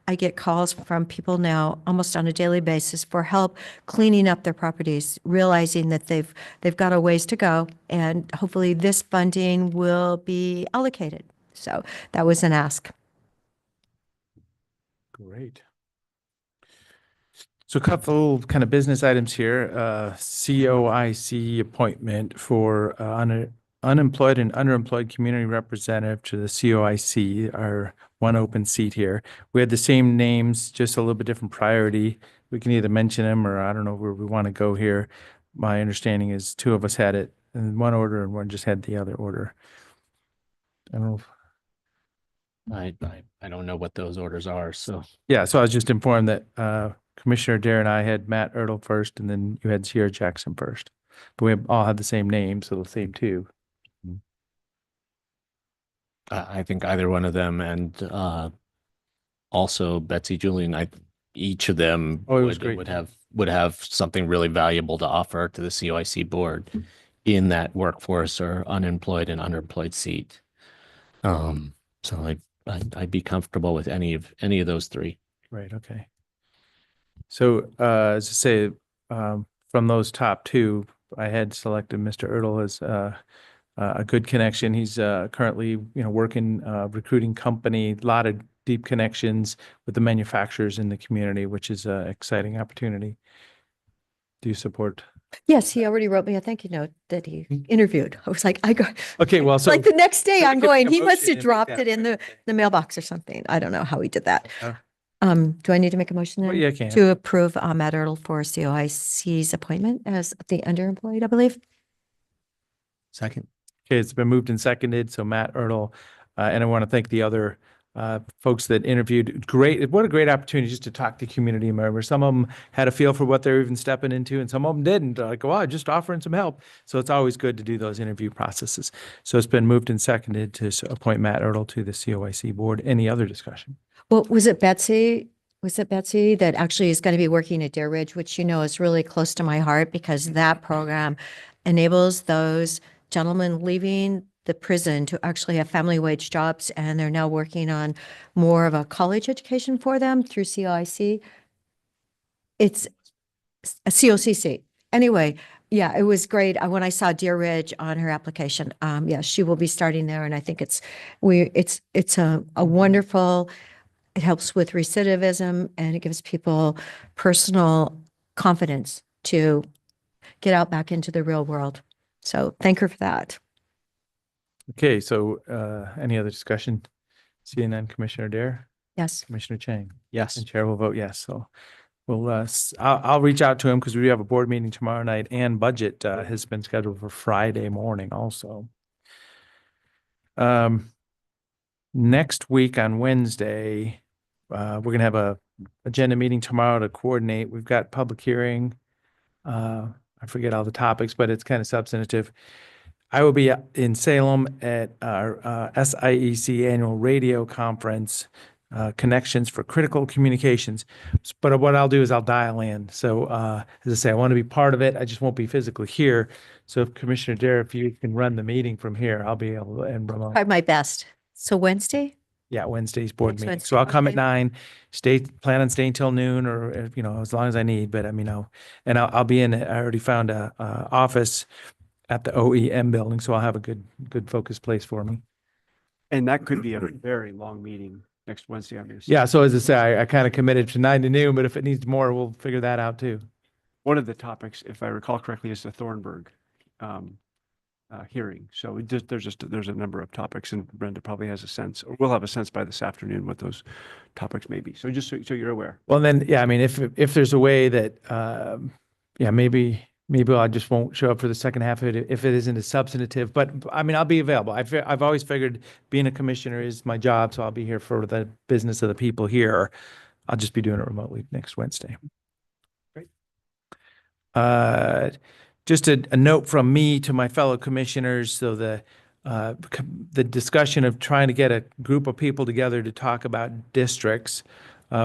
I get calls from people now almost on a daily basis for help cleaning up their properties, realizing that they've got a ways to go, and hopefully this funding will be allocated. So that was an ask. Great. So a couple kind of business items here. COIC appointment for unemployed and underemployed community representative to the COIC, our one open seat here. We had the same names, just a little bit different priority. We can either mention them, or I don't know where we want to go here. My understanding is 2 of us had it in one order and one just had the other order. I don't know. I don't know what those orders are, so. Yeah, so I was just informed that Commissioner Dare and I had Matt Ertl first, and then you had Sierra Jackson first. But we all had the same name, so the same 2. I think either one of them, and also Betsy Julian, each of them would have something really valuable to offer to the COIC board in that workforce or unemployed and underemployed seat. So I'd be comfortable with any of those 3. Right. Okay. So as I say, from those top 2, I had selected Mr. Ertl as a good connection. He's currently, working recruiting company, a lot of deep connections with the manufacturers in the community, which is an exciting opportunity. Do you support? Yes, he already wrote me a thank you note that he interviewed. I was like, I go. Okay, well, so like the next day so we I'm can going, make a he must motion have and dropped make it in the mailbox or something. I don't know how he did that. Uh, Do I need to make a motion then? Well, yeah, I can. To approve Matt Ertl for COIC's appointment as the underemployed, I believe? Second. Okay, it's been moved and seconded. So Matt Ertl, and I want to thank the other folks that interviewed. Great. What a great opportunity just to talk to community members. Some of them had a feel for what they're even stepping into, and some of them didn't. Like, well, I'm just offering some help. So it's always good to do those interview processes. So it's been moved and seconded to appoint Matt Ertl to the COIC board. Any other discussion? Well, was it Betsy? Was it Betsy that actually is going to be working at Deer Ridge, which is really close to my heart because that program enables those gentlemen leaving the prison to actually have family wage jobs, and they're now working on more of a college education for them through COIC. It's a COCC. Anyway, yeah, it was great. When I saw Deer Ridge on her application, yeah, she will be starting there, and I think it's a wonderful. It helps with recidivism, and it gives people personal confidence to get out back into the real world. So thank her for that. Okay, so any other discussion? Seeing none, Commissioner Dare? Yes. Commissioner Chang? Yes. And Chair will vote yes. So we'll, I'll reach out to him because we have a board meeting tomorrow night, and budget has been scheduled for Friday morning also. Next week on Wednesday, we're gonna have a agenda meeting tomorrow to coordinate. We've got public hearing. I forget all the topics, but it's kind of substantive. I will be in Salem at our SIEC Annual Radio Conference, Connections for Critical Communications. But what I'll do is I'll dial in. So as I say, I want to be part of it. I just won't be physically here. So if Commissioner Dare, if you can run the meeting from here, I'll be able to, and remote. Try my best. So Wednesday? Yeah, Wednesday's board Next meeting. Wednesday, So I'll come at okay. 9, plan on staying till noon or, as long as I need, but and I'll be I already found a office at the OEM building, so I'll have a good focus place for me. And that could be a very long meeting next Wednesday. I'm going to Yeah, so as I say, I kind of committed to 9 to noon, but if it needs more, we'll figure that out too. One of the topics, if I recall correctly, is the Thornburg hearing. So there's a number of topics, and Brenda probably has a sense, or we'll have a sense by this afternoon what those topics may be. So just so you're aware. Well, then, yeah, I mean, if there's a way that, maybe I just won't show up for the second half of it if it isn't as substantive. But I mean, I'll be available. I've always figured being a commissioner is my job, so I'll be here for the business of the people here. I'll just be doing it remotely next Wednesday. Great. Just a note from me to my fellow commissioners. So the discussion of trying to get a group of people together to talk about districts.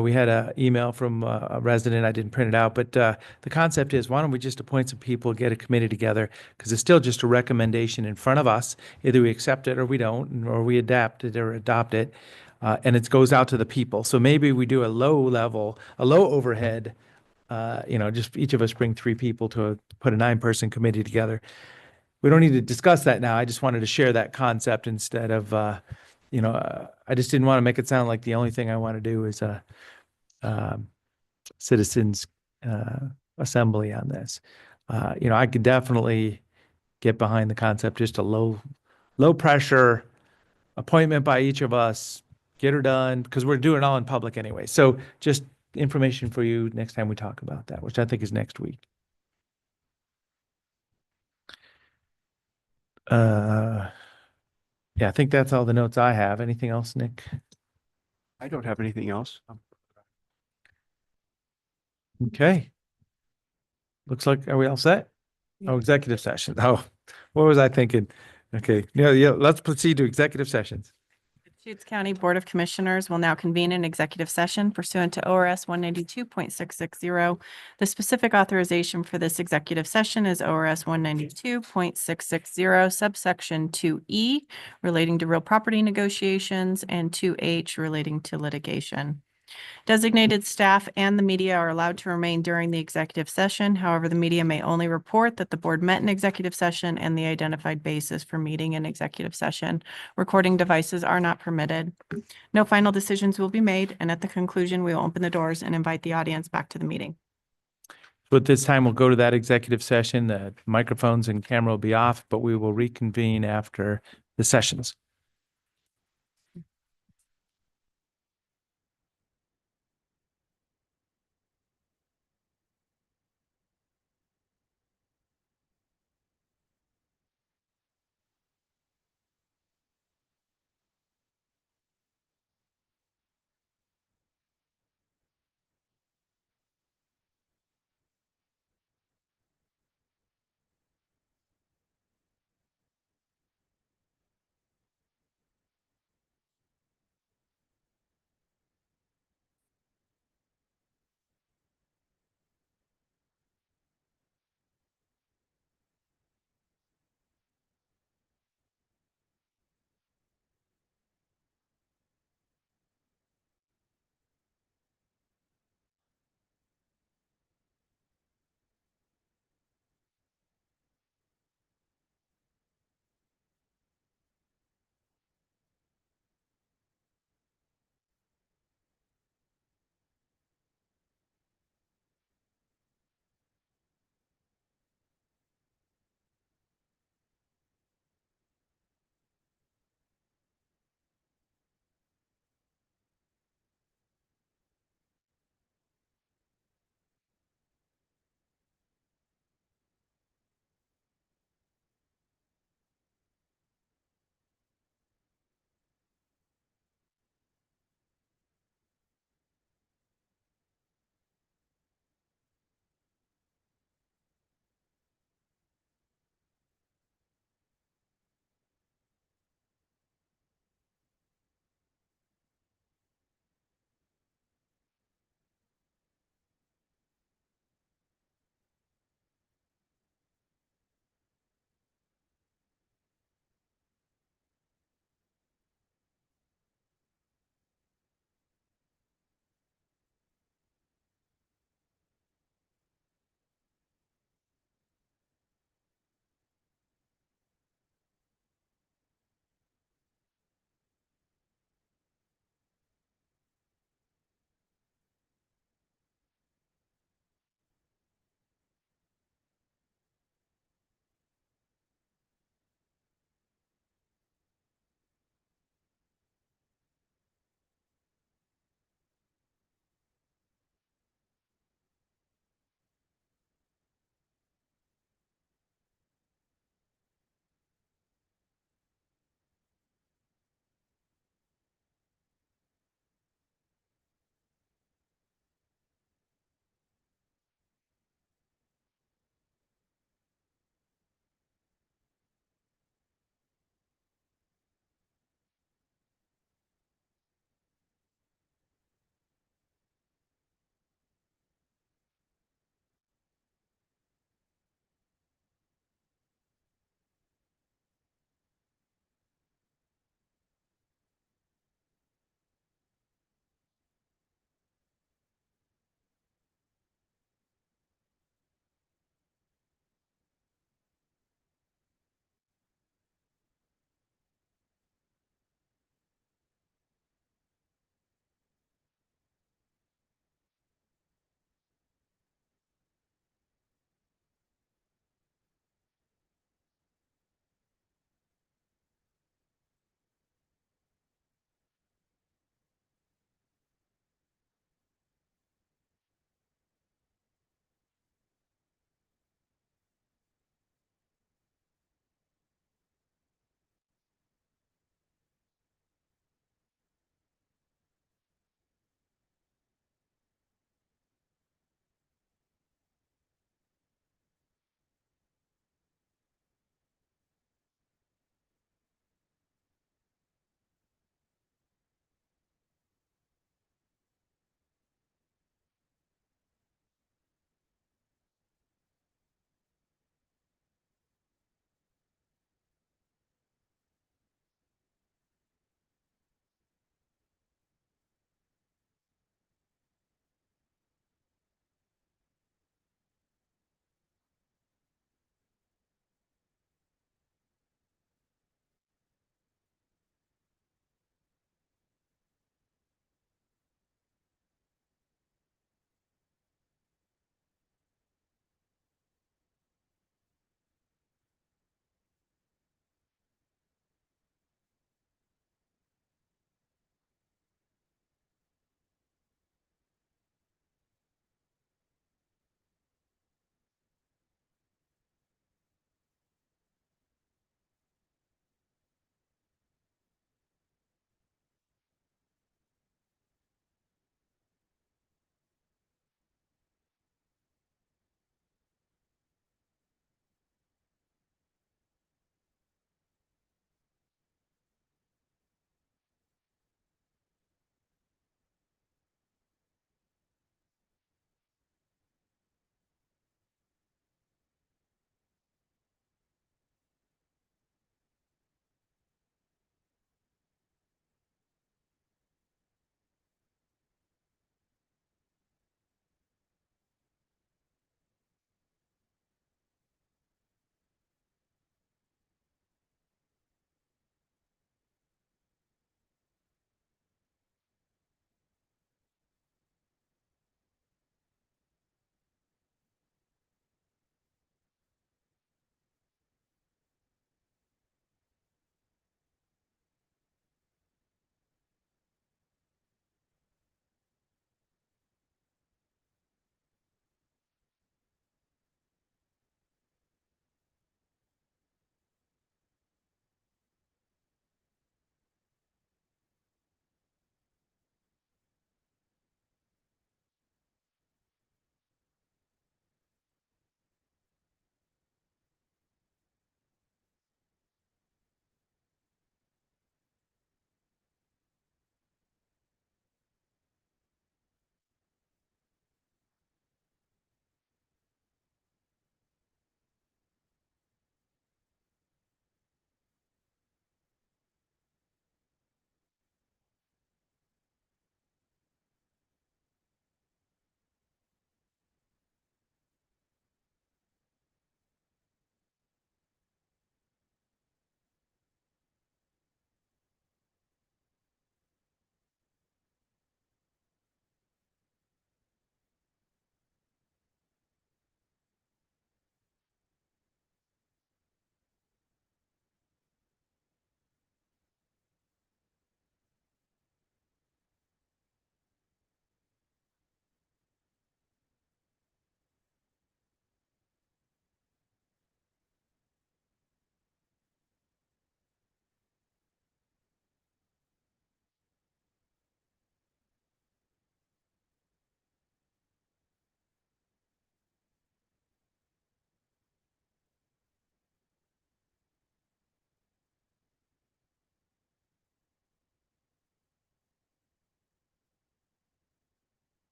We had an email from a resident. I didn't print it out, but the concept is, why don't we just appoint some people, get a committee together? Because it's still just a recommendation in front of us. Either we accept it or we don't, or we adapt it or adopt it. And it goes out to the people. So maybe we do a low overhead, just each of us bring 3 people to put a 9-person committee together. We don't need to discuss that now. I just wanted to share that concept instead of, I just didn't want to make it sound like the only thing I want to do is a citizens assembly on this. I could definitely get behind the concept, just a low pressure appointment by each of us, get her done, because we're doing it all in public anyway. So just information for you next time we talk about that, which I think is next week. Yeah, I think that's all the notes I have. Anything else, Nick? I don't have anything else. Okay. Looks like, are we all set? Oh, executive session. Oh, what was I thinking? Okay, yeah, let's proceed to executive sessions. Deschutes County Board of Commissioners will now convene an executive session pursuant to ORS 192.660. The specific authorization for this executive session is ORS 192.660, subsection 2E, relating to real property negotiations, and 2H, relating to litigation. Designated staff and the media are allowed to remain during the executive session. However, the media may only report that the board met in executive session and the identified basis for meeting in executive session. Recording devices are not permitted. No final decisions will be made, and at the conclusion, we will open the doors and invite the audience back to the meeting. So at this time, we'll go to that executive session. The microphones and camera will be off, but we will reconvene after the sessions.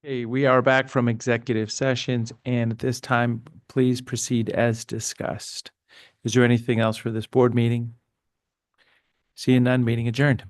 Okay, we are back from executive sessions, and at this time, please proceed as discussed. Is there anything else for this board meeting? Seeing none, meeting adjourned.